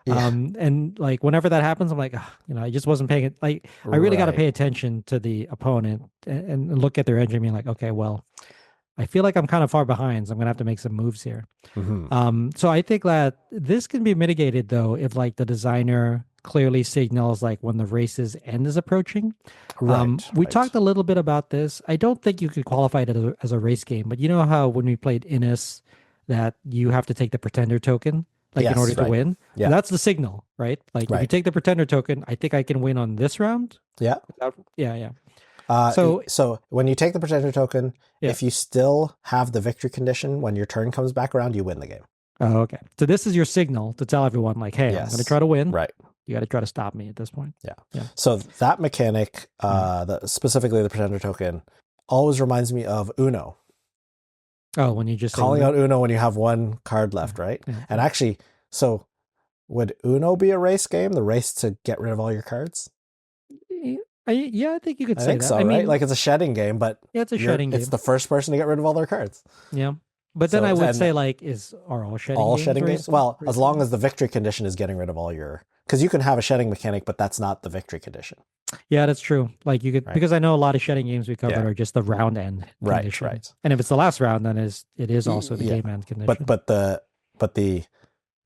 And like whenever that happens, I'm like, I just wasn't paying it. Like I really got to pay attention to the opponent and look at their engine, being like, okay, well, I feel like I'm kind of far behind, so I'm gonna have to make some moves here. So I think that this can be mitigated though if like the designer clearly signals like when the race's end is approaching. We Right. talked a little bit about this. I don't think you could qualify it as a race game, but you know how when we played Innis that you have to take the pretender token like in order Yes, to right. win? Yeah, That's the signal, right? Like if you right. take the pretender token, I think I can win on this round. Yeah. Yeah, yeah. Uh, So so when you take the pretender token, yeah. if you still have the victory condition when your turn comes back around, you win the game. Oh, okay. So this is your signal to tell everyone, like, hey, I'm going to Yes. try to win. Right. You got to try to stop me at this point. Yeah. Yeah. So that mechanic, specifically the pretender token, always reminds me of Uno. Oh, when you just say Calling Uno? out Uno when you have one card left, right? Yeah, And yeah. actually, so would Uno be a race game? The race to get rid of all your cards? Yeah, I think you could I say think that. so, I right? mean, Like it's a shedding game, but yeah, it's a shedding it's game. the first person to get rid of all their cards. Yeah. But then So I would and say, like, are all shedding all games shedding race- games? Well, race as long games? as the victory condition is getting rid of all your, because you can have a shedding mechanic, but that's not the victory condition, Yeah, that's true. Like you could, right? because I know a lot of shedding games we covered Yeah. are just the round end Right, condition. right. And if it's the last round, then it is also the Yeah. game end condition. But the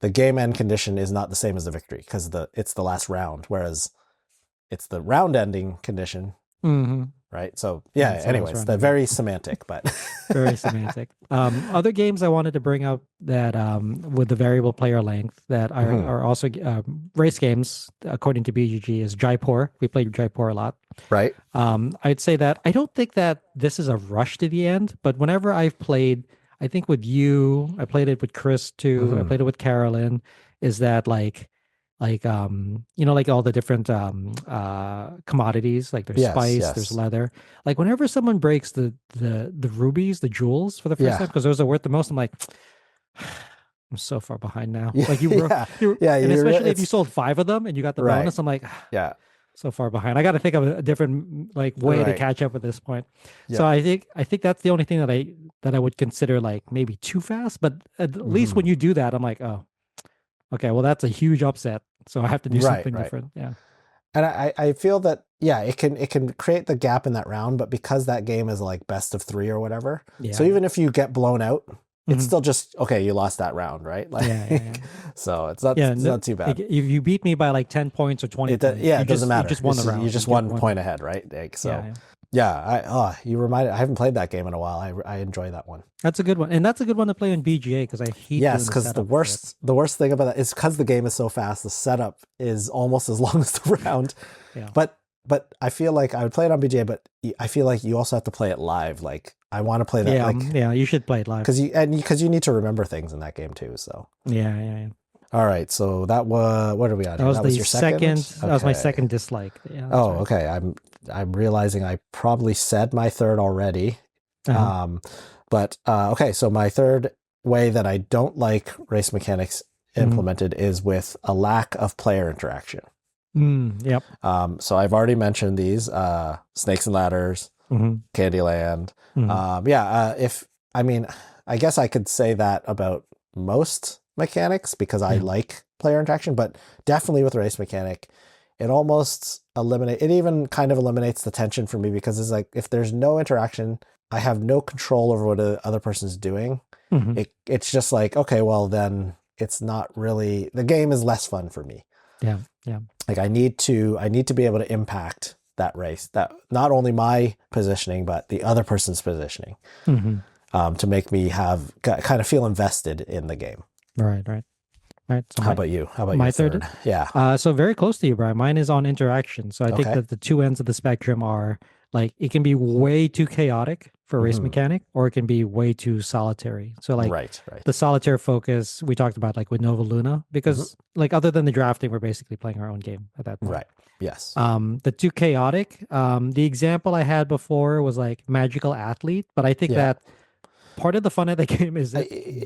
game end condition is not the same as the victory because it's the last round, whereas it's the round ending condition, hmm right? So Yeah, yeah. it's the last Anyways, round they're ending. very semantic, but Very semantic. Other games I wanted to bring up that with the variable player length that Mhm. are also race games according to BGG is Jaipur. We played Jaipur a lot. right. I'd say that I don't think that this is a rush to the end, but whenever I've played, I think with you, I played it with Chris too. I Mhm. played it with Carolyn. Is that like all the different commodities, like there's Yes, spice, yes. there's leather. Like whenever someone breaks the rubies, the jewels for the first Yeah. time, because those are worth the most, I'm like, I'm so far behind now. Yeah, Like yeah, yeah. and especially if you It's sold 5 of them and you got the right. bonus, I'm like, Yeah, so far behind. I got to think of a different like way to right. catch up at this point. Yeah. So I think that's the only thing that I would consider like maybe too fast. But at least when Mhm. you do that, I'm like, oh, okay, well that's a huge upset. So I have to do Right, something right. different. Yeah. And I feel that yeah, it can create the gap in that round, but because that game is like best of 3 or whatever, Yeah. so even if you get blown out, it's Mhm. still just okay. You lost that round, right? Like, Yeah. so it's not Yeah. not too Like, bad. if you beat me by like 10 points or 20 points, Yeah, you it doesn't matter. You just won the It's round. You just You one point ahead, right? Like, so Yeah. yeah, you reminded. I haven't played that game in a while. I enjoy that one. That's a good one. And that's a good one to play on BGA because I hate Yes, doing because setup the for it. worst thing about that is because the game is so fast. The setup is almost as long as the round. Yeah. But I feel like I would play it on BGA, but I feel like you also have to play it live. Like I want to play that, Yeah. like Yeah. You should play it live. because you need to remember things in that game too. So Yeah. all right, so that was what are we on? That was That was the your second. That was my Okay. second dislike. Yeah. That's Oh, right. okay. I'm realizing I probably said my third already. Uh-huh. But okay, so my third way that I don't like race mechanics implemented is with a lack of player interaction. Yep. So I've already mentioned these Snakes and Ladders, Candyland. I guess I could say that about most mechanics because I like player interaction, but definitely with race mechanic, it even kind of eliminates the tension for me because it's like if there's no interaction, I have no control over what the other person's doing. It's just like, okay, well then it's not really, the game is less fun for me. Yeah. Like I need to be able to impact that race, that not only my positioning but the other person's positioning, to make me kind of feel invested in the game. Right. So How about you? How about my your third? Yeah. So very close to you, Brian. Mine is on interaction. So I think Okay. that the two ends of the spectrum are like it can be way too chaotic for race mechanic, or it can be way too solitary. So like right. the solitaire focus we talked about, like with Nova Luna, because like other than the drafting, we're basically playing our own game at that point. Right. Yes. The too chaotic. The example I had before was like Magical Athlete, but I think that part of the fun of the game is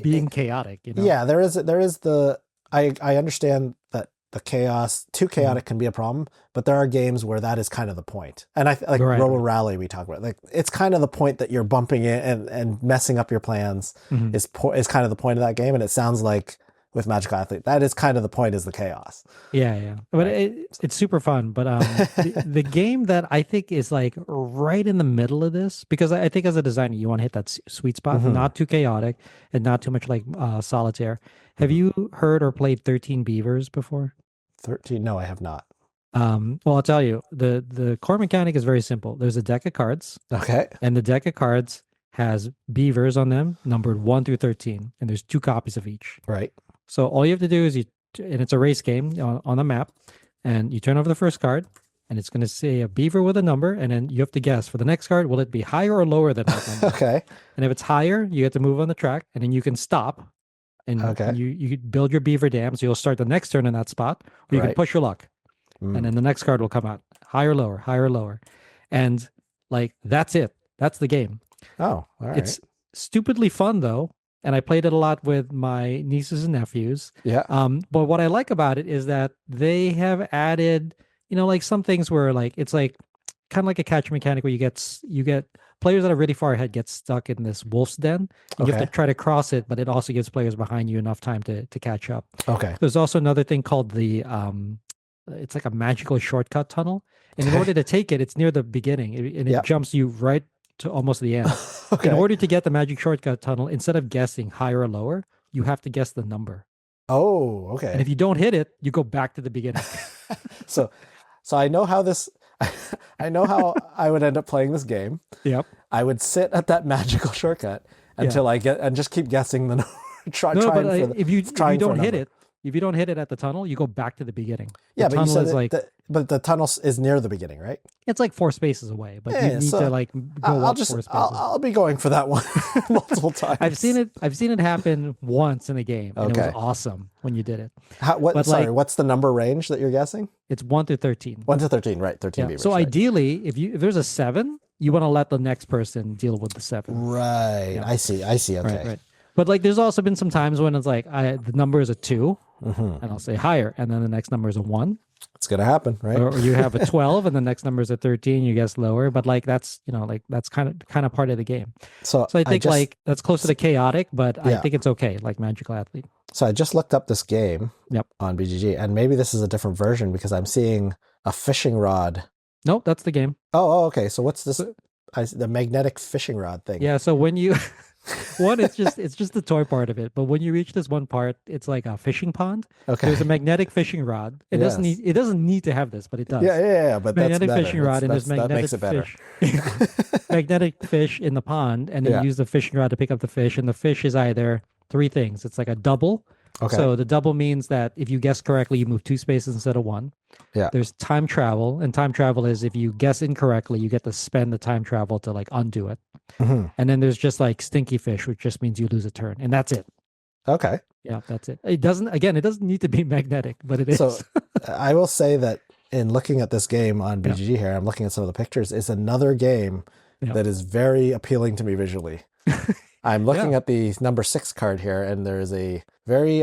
being chaotic. You know? Yeah, there is the I understand that the chaos too chaotic can be a problem, but there are games where that is kind of the point. And like Robo Rally we talk about, like it's kind of the point that you're bumping it and messing up your plans is kind of the point of that game. And it sounds like with Magical Athlete, that is kind of the point, is the chaos. Yeah. But it's super fun. But the game that I think is like right in the middle of this, because I think as a designer, you want to hit that sweet spot, not too chaotic and not too much like solitaire. Have you heard or played 13 Beavers before? 13. No, I have not. Well, I'll tell you, the core mechanic is very simple. There's a deck of cards, Okay. and the deck of cards has beavers on them, numbered 1 through 13, and there's 2 copies of each. Right. So all you have to do is and it's a race game on a map, and you turn over the first card, and it's going to say a beaver with a number, and then you have to guess for the next card, will it be higher or lower than that number? Okay. And if it's higher, you get to move on the track, and then you can stop, and Okay. you build your beaver dam, so you'll start the next turn in that spot, or you can Right. push your luck, and then the next card will come out higher, lower, and like that's it. That's the game. Oh, all right. It's stupidly fun though, and I played it a lot with my nieces and nephews. Yeah. But what I like about it is that they have added, like some things where like it's like kind of like a catch mechanic where you get players that are really far ahead get stuck in this wolf's den. And you have to try to cross it, but it also gives players behind you enough time to catch up. Okay. There's also another thing called the it's like a magical shortcut tunnel. And in order to take it, it's near the beginning, and it jumps you right to almost the end. Okay. In order to get the magic shortcut tunnel, instead of guessing higher or lower, you have to guess the number. Oh, okay. And if you don't hit it, you go back to the beginning. So I know how this. I know how I would end up playing this game. Yep. I would sit at that magical shortcut until I get and just keep guessing the number. If you don't hit it, if you don't hit it at the tunnel, you go back to the beginning. Yeah, the but you tunnel said is but the tunnel is near the beginning, right? it's like 4 spaces away, but Yeah, you need to like go up 4 spaces. I'll be going for that one multiple times. I've seen it happen once in a game, and it was awesome when you did it. What's the number range that you're guessing? It's 1 through 13. 1 to 13, right? 13 beavers. So right. ideally, if there's a 7, you want to let the next person deal with the 7. Right. Yeah. I see. Okay. Right. But like, there's also been some times when it's like the number is a 2, and I'll say higher, and then the next number is a 1. It's gonna happen, right? Or you have a 12, and the next number is a 13. You guess lower, but like that's that's kind of part of the game. So I think that's closer to chaotic, but I think it's okay, like Magical Athlete. So I just looked up this game on BGG, and maybe this is a different version because I'm seeing a fishing rod. Nope, that's the game. Oh, okay. So what's this? The magnetic fishing rod thing. Yeah. So when you it's just the toy part of it. But when you reach this one part, it's like a fishing pond. Okay. There's a magnetic fishing rod. It doesn't need to have this, but it does. Yeah. But magnetic that's fishing rod, and there's magnetic that makes it better. fish. Magnetic fish in the pond, and then you use the fishing rod to pick up the fish, and the fish is either 3 things. It's like a double. Okay. So the double means that if you guess correctly, you move 2 spaces instead of 1. Yeah. There's time travel, and time travel is if you guess incorrectly, you get to spend the time travel to like undo it. Mm-hmm. And then there's just like stinky fish, which just means you lose a turn, and that's it. Okay. Yeah, that's it. It doesn't need to be magnetic, but it is. So I will say that in looking at this game on BGG here, I'm looking at some of the pictures. It's another game that is very appealing to me visually. I'm looking at the number 6 card here, and there's a very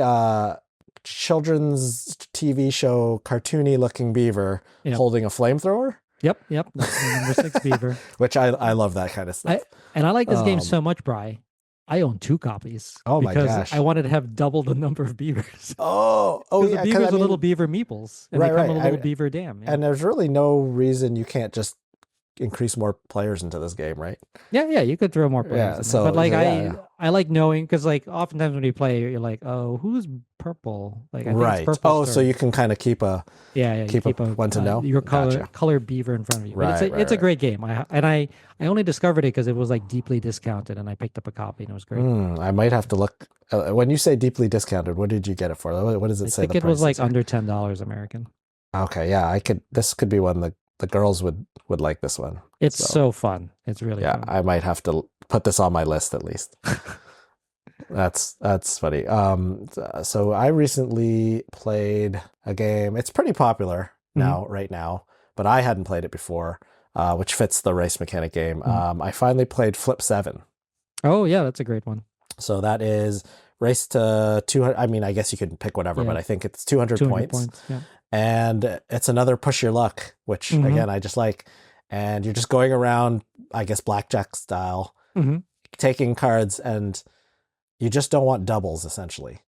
children's TV show, cartoony looking beaver holding a flamethrower. Yep. That's the number 6 beaver. Which I love that kind of stuff. I like this game so much, Bri. I own 2 copies. Oh my gosh! Because I wanted to have double the number of beavers. Oh, yeah. The beavers are little beaver meeples, and they come in a little beaver dam. Yeah. And there's really no reason you can't just increase more players into this game, right? Yeah, you could throw more players. In but like I like knowing, because like oftentimes when you play, you're like, oh, who's purple? Like I think it's purple. So you can kind of keep a keep a one to know your color beaver in front of you. But it's a great game. I only discovered it because it was like deeply discounted, and I picked up a copy, and it was great. I might have to look. When you say deeply discounted, what did you get it for? What does it say? I think it was like under $10 American. Okay, yeah, This could be one that the girls would like this one. It's so fun. It's really fun. I might have to put this on my list at least. That's funny. So I recently played a game. It's pretty popular right now, but I hadn't played it before, which fits the race mechanic game. I finally played Flip 7. Oh yeah, that's a great one. So that is race to 200. I mean, I guess you could pick whatever, but I think it's 200 points. Yeah. And it's another push your luck, which again, I just like. And you're just going around, I guess, blackjack style, taking cards, and you just don't want doubles, essentially.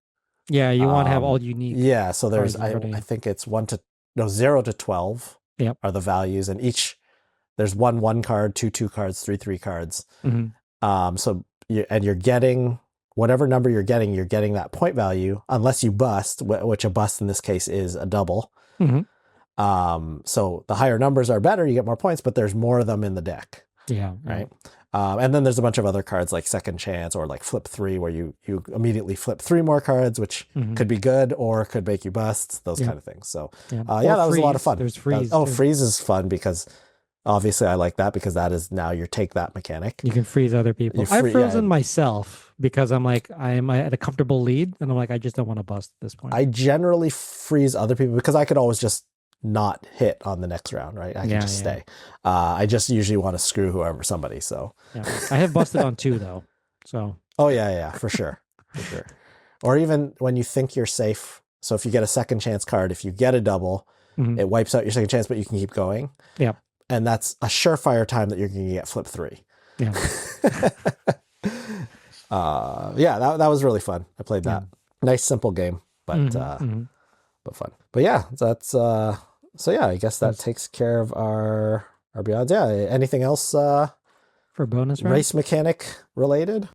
Yeah, you want to have all you need. Yeah, so there's, I think it's 0 to 12 are the values, and there's 1 card, 2 cards, 3 cards. So you're getting whatever number you're getting that point value, unless you bust, which a bust in this case is a double. Mhm. So the higher numbers are better, you get more points, but there's more of them in the deck, Yeah. right? And then there's a bunch of other cards like Second Chance or like Flip 3, where you immediately flip 3 more cards, which could be good or could make you bust, those kind of things. So that was a lot of fun. There's freeze. Freeze is fun because obviously I like that because that is now your take that mechanic. You can freeze other people. I've frozen myself because I'm at a comfortable lead and I'm like, I just don't want to bust at this point. I generally freeze other people because I could always just not hit on the next round, right? I can just stay. I just usually want to screw somebody. So I have busted on 2 though. So for sure. Or even when you think you're safe. So if you get a second chance card, if you get a double, it wipes out your second chance, but you can keep going. Yeah. And that's a surefire time that you're going to get flip 3. Yeah. That was really fun. I played that. Nice, simple game, but fun. But yeah, that's I guess that takes care of our Beyonds. Yeah. Anything else for bonus round? Race mechanic related?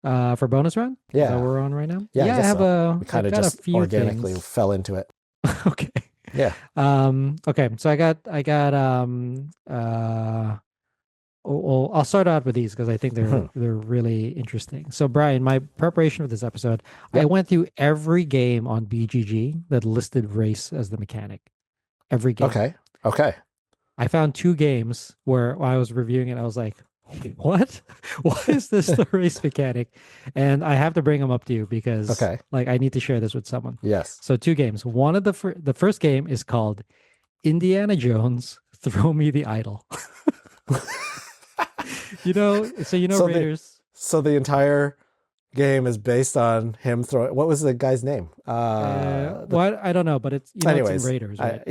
For bonus round? Yeah. Is that we're on right now? Yeah, I have so. We kind of just a few organically things. fell into it. Okay. Yeah. Okay. So I got I'll start out with these because I think they're really interesting. So Brian, my preparation for this episode, I went through every game on BGG that listed race as the mechanic. Every game. Okay. I found 2 games where I was reviewing it. I was like, what? Why is this the race mechanic? And I have to bring them up to you because I need to share this with someone. Yes. So 2 games. One of the first game is called Indiana Jones, Throw Me the Idol. Raiders. So the entire game is based on him throwing. What was the guy's name? What I don't know, but it's it's in Raiders, right?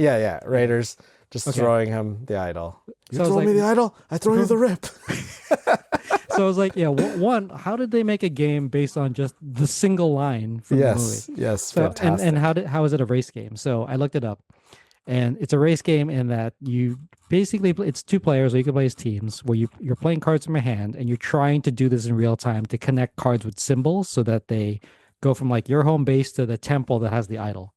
Raiders. Just throwing him the idol. You So throw me the idol, I throw you the rip. So I was like, one, how did they make a game based on just the single line from the movie? Yes, So, fantastic. and how is it a race game? So I looked it up, and it's a race game in that you basically it's 2 players, or you can play as teams where you're playing cards from a hand, and you're trying to do this in real time to connect cards with symbols so that they go from like your home base to the temple that has the idol.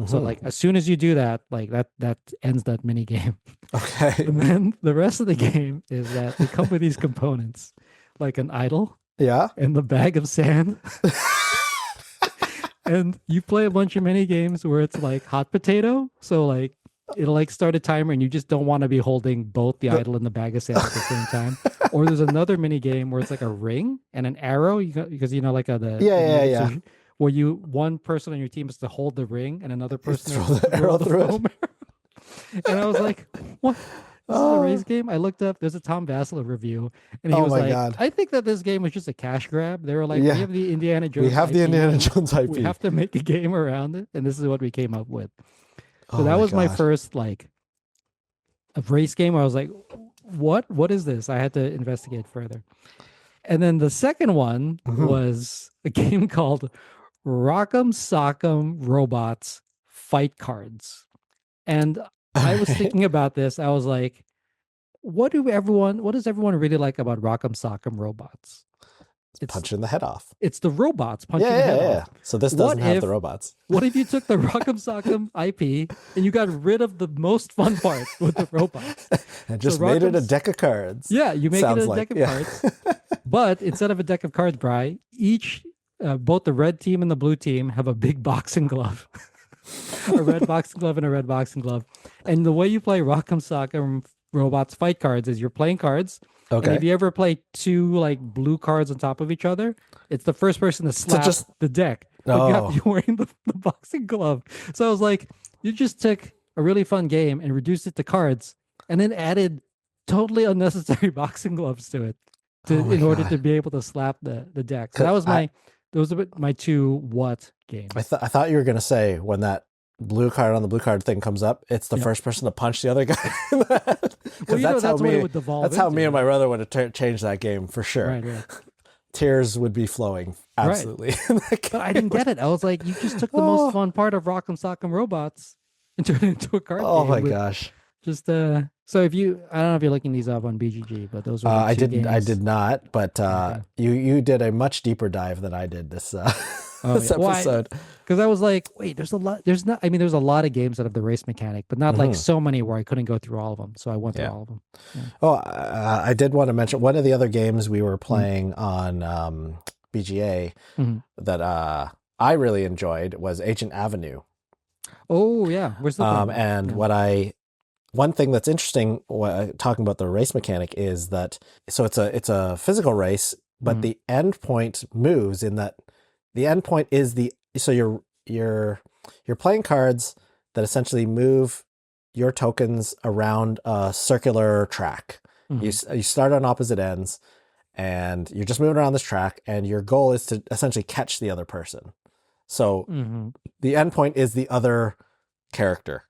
So like as soon as you do that, like that ends that mini game. Okay. And then the rest of the game is that they come with these components, like an idol, and the bag of sand. And you play a bunch of mini games where it's like hot potato. So like it'll like start a timer, and you just don't want to be holding both the idol and the bag of sand at the same time. Or there's another mini game where it's like a ring and an arrow. Because where one person on your team is to hold the ring and another person throw the arrow through it. And I was like, what? This is a race game? I looked up, there's a Tom Vassila review, and he was like, God. I think that this game was just a cash grab. They were like, we have the Indiana Jones IP. We have to make a game around it, and this is what we came up with. So that was my first a race game where I was like, what is this? I had to investigate further. And then the second one was a game called Rock'em Sock'em Robots Fight Cards. And I was thinking about this. I was like, what does everyone really like about Rock'em Sock'em Robots? It's punching the head off. It's the robots punching the head off. So this doesn't have the robots. What if you took the Rock'em Sock'em IP and you got rid of the most fun part with the robots? And just made it a deck of cards. Yeah, you make it a deck of cards. But instead of a deck of cards, Bri, both the red team and the blue team have a big boxing glove. A red boxing glove and a red boxing glove. And the way you play Rock'em Sock'em Robots Fight Cards is you're playing cards. Okay. And if you ever play 2 like blue cards on top of each other, it's the first person to slap the deck. But you have to be wearing the boxing glove. So I was like, you just took a really fun game and reduced it to cards and then added totally unnecessary boxing gloves to it in order to be able to slap the deck. So that was those are my 2 what games. I thought you were going to say when that blue card on the blue card thing comes up, it's the first person to punch the other guy. Because that's how me and my brother would have changed that game for sure. Right. Tears would be flowing. Absolutely. Right. But I didn't get it. I was like, you just took the most fun part of Rock'em Sock'em Robots and turned it into a card game. Oh my gosh. Just so I don't know if you're looking these up on BGG, but those were I did not, but you did a much deeper dive than I did this Oh this yeah. Why? episode. Because I was like, wait, there's a lot. There's not. I mean, there's a lot of games that have the race mechanic, but not like Mhm. so many where I couldn't go through all of them. So I went through Yeah. all of them. Yeah. Oh, I did want to mention one of the other games we were Mhm. playing on BGA Mhm. that I really enjoyed was Agent Avenue. Oh yeah. Where's the third one? And Yeah. one thing that's interesting talking about the race mechanic is that it's a physical race, but Mhm. the end point moves in that the end point is you're playing cards that essentially move your tokens around a circular track. You Mhm. start on opposite ends and you're just moving around this track, and your goal is to essentially catch the other person. So Mhm. the end point is the other character.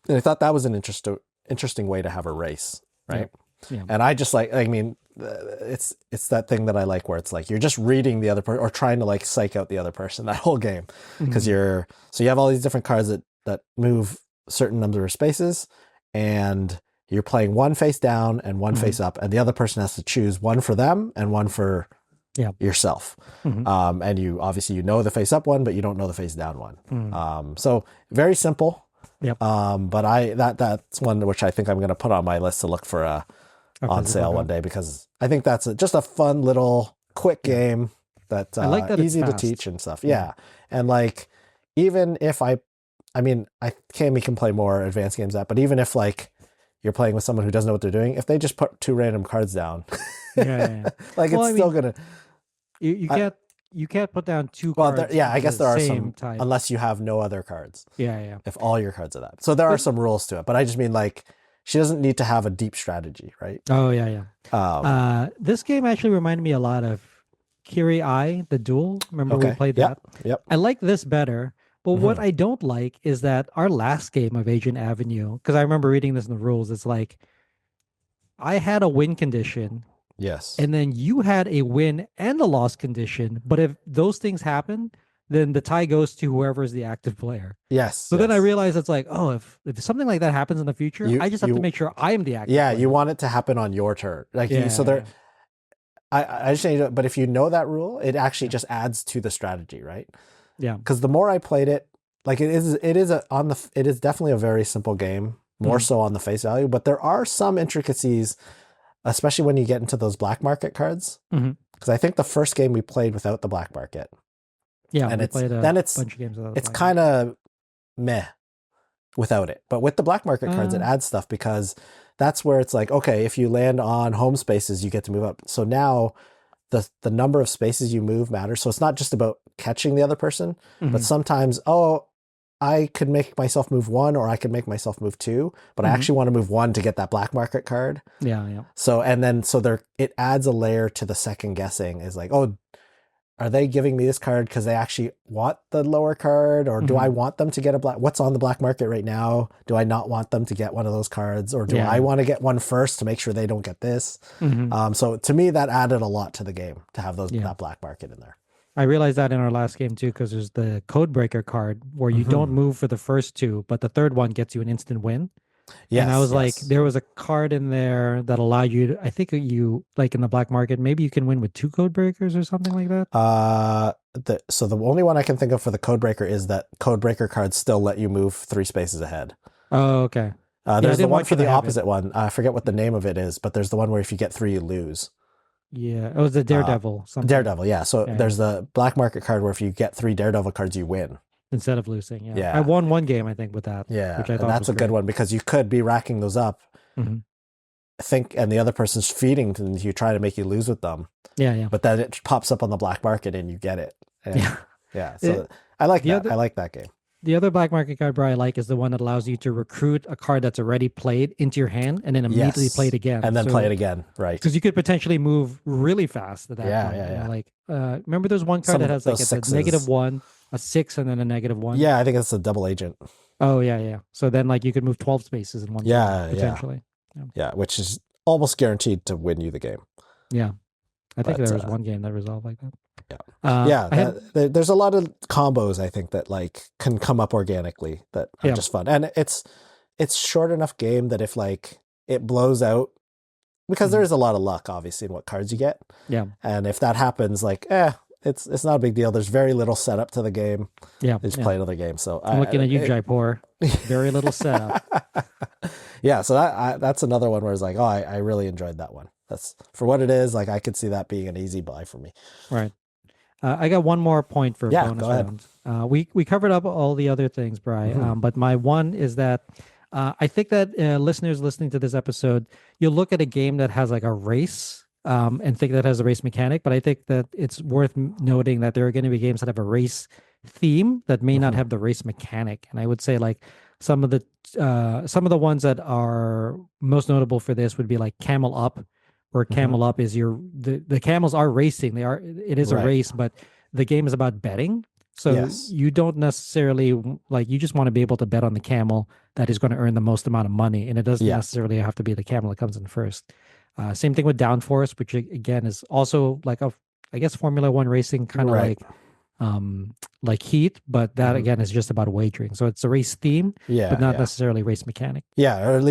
And I thought that was an interesting way to have a race, Yeah. right? Yeah. And I just like, I mean, it's that thing that I like where it's like you're just reading the other person or trying to like psych out the other person that whole game, because Mhm. you have all these different cards that move certain number of spaces, and you're playing one face down and one Mhm. face up, and the other person has to choose one for them and one for Yeah. yourself. Mhm. And you obviously know the face up one, but you don't know the face down one. Mhm. So very simple. Yep. But that's one which I think I'm going to put on my list to look for A on physical sale one copy. day, because I think that's just a fun little quick Yeah. game that I like that it's easy to fast. teach and stuff. Yeah. Yeah, and like even if I mean, we can play more advanced games that, but even if like you're playing with someone who doesn't know what they're doing, if they just put two random cards down, Yeah. Yeah. Yeah. like Well, it's I still mean, gonna. you I, can't put down two well, cards yeah, I of guess the there are same some, type. unless you have no other cards. Yeah. Yeah. If all your cards are that, so there are But some rules to it. But I just mean like she doesn't need to have a deep strategy, right? oh yeah, yeah. Um, This game actually reminded me a lot of Kiri Eye, the Duel. Remember we okay. played Yep. that? Yep. I like this better, but what Hmm. I don't like is that our last game of Agent Avenue, because I remember reading this in the rules, it's like I had a win condition Yes. and then you had a win and a loss condition. But if those things happen, then the tie goes to whoever is the active player. Yes. So then I Yes. realized it's like, oh, if something like that happens in the future, You I just have to you make sure I am the active yeah, you player. want it to happen on your turn. Like you, so there Yeah, I just need to, but if you know that rule, it actually yeah, just adds to the strategy, right? yeah. Because the more I played it, like it is definitely a very simple game, more Mhm. so on the face value, but there are some intricacies, especially when you get into those black market cards. Mhm. Because I think the first game we played without the black market, Yeah, and we played a it's bunch of games without the it's black kind market. of meh without it. But with the black market cards, it Uh, adds stuff, because that's where it's like, okay, if you land on home spaces, you get to move up. So now the number of spaces you move matters. So it's not just about catching the other person, but mhm, sometimes, oh, I could make myself move one, or I could make myself move two, but I mhm. actually want to move one to get that black market card. Yeah, yeah. So, and then, so there, it adds a layer to the second guessing, is like, oh, are they giving me this card because they actually want the lower card, or do I Mhm. want them to get a black? What's on the black market right now? Do I not want them to get one of those cards, or do Yeah, I yeah. want to get one first to make sure they don't get this? Mhm. So to me, that added a lot to the game to have Yeah. that black market in there. I realized that in our last game too, because there's the code breaker card where you don't Hmm. move for the first two, but the third one gets you an instant win. And I Yes, was like, yes. there was a card in there that allowed you to, I think you like in the black market, maybe you can win with two code breakers or something like that. So the only one I can think of for the code breaker is that code breaker cards still let you move 3 spaces ahead. Oh, okay. Yeah, I There's the didn't one want for you to the have it. opposite one. I forget what the name of it is, but there's the one where if you get three, you lose. Yeah, it was the Uh, Daredevil something. Daredevil, yeah. So Yeah, there's the black market card where if you get three Daredevil cards, you win. instead of losing. Yeah, I Yeah, won one game I think with that, yeah, which I and thought that's was a good great. one, because you could be racking those up, Hmm. and the other person's feeding, and you try to make you lose with them, Yeah, yeah, but then it pops up on the black market and you get it. And yeah. yeah, It, so I like the that. other I like that game. the other black market card I like is the one that allows you to recruit a card that's already played into your hand and then immediately play it Yes, again. and then play So it again, right? because you could potentially move really fast at that Yeah, point. yeah, yeah. Like remember there's one card Some that of has like those it's a negative sixes. one, a six, and then a negative one. Yeah, I think it's a double agent. Oh yeah, yeah. So then like you could move 12 spaces in one turn, Yeah, yeah, potentially. Yeah. yeah, which is almost guaranteed to win you the game. Yeah. I think But there was one game that resolved like that. yeah, yeah, I had there's a lot of combos I think that like can come up organically that are yeah. just fun, and it's short enough game that if like it blows out, because Mhm. there's a lot of luck obviously in what cards you get, Yeah. and if that happens, like it's not a big deal. There's very little setup to the game. Yeah. They just play another game. So I'm looking at you, Jaipur. Very little setup. Yeah, so that's another one where it's like, oh, I really enjoyed that one. That's for what it is. Like I could see that being an easy buy for me. Right. I got one more point for bonus go ahead. round. We covered up all the other things, Bri. But my one is that I think that listeners listening to this episode, you'll look at a game that has like a race and think that has a race mechanic. But I think that it's worth noting that there are going to be games that have a race theme that may not have the race mechanic. And I would say like some of the ones that are most notable for this would be like Camel Up, where Camel Up is the camels are racing. It is a race, but the game is about betting. So you don't necessarily like, you just want to be able to bet on the camel that is going to earn the most amount of money. And it doesn't necessarily have to be the camel that comes in first. Same thing with Downforce, which again is also like I guess Formula One racing, kind of like Heat, but that again is just about wagering. So it's a race theme, but not necessarily race mechanic. Yeah, or at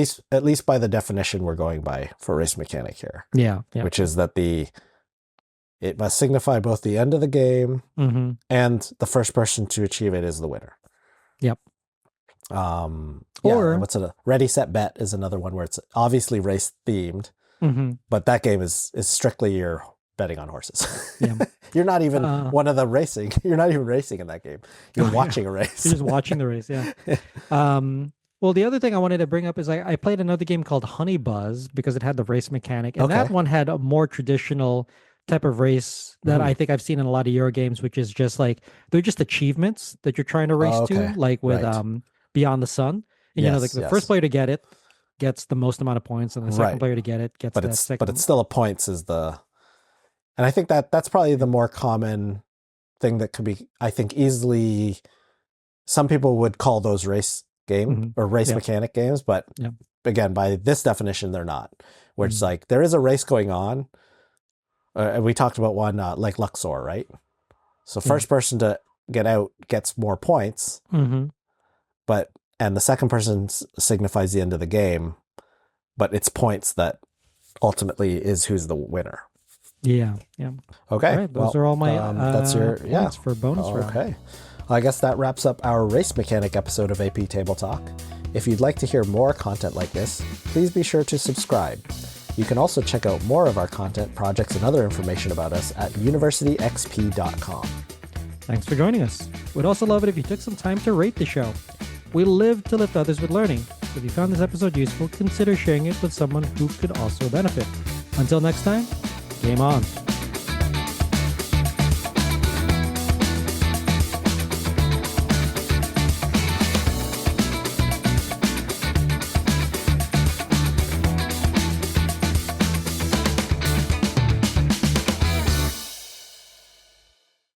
least by the definition we're going by for race mechanic here. Yeah. Which is that it must signify both the end of the game and the first person to achieve it is the winner. Yep. Or what's it? Ready, Set, Bet is another one where it's obviously race themed, but that game is strictly you're betting on horses. Yeah. You're not even one of the racing. You're not even racing in that game. You're watching a race. You're just watching the race. Yeah. Well, the other thing I wanted to bring up is I played another game called Honey Buzz because it had the race mechanic, and that one had a more traditional type of race that I think I've seen in a lot of Euro games, which is just like they're just achievements that you're trying to race to, like with Beyond the Sun. And like the first player to get it gets the most amount of points, and the second player to get it gets the second. But it's still a points is the, and I think that's probably the more common thing that could be, I think, easily. Some people would call those race game or race mechanic games, but again, by this definition, they're not. Where it's like there is a race going on. And we talked about one like Luxor, right? So first person to get out gets more points, and the second person signifies the end of the game, but it's points that ultimately is who's the winner. Yeah. Okay. All right, those are all my that's your points for bonus round. Okay. Well, I guess that wraps up our race mechanic episode of AP Table Talk. If you'd like to hear more content like this, please be sure to subscribe. You can also check out more of our content, projects, and other information about us at universityxp.com. Thanks for joining us. We'd also love it if you took some time to rate the show. We live to lift others with learning. If you found this episode useful, consider sharing it with someone who could also benefit. Until next time, game on.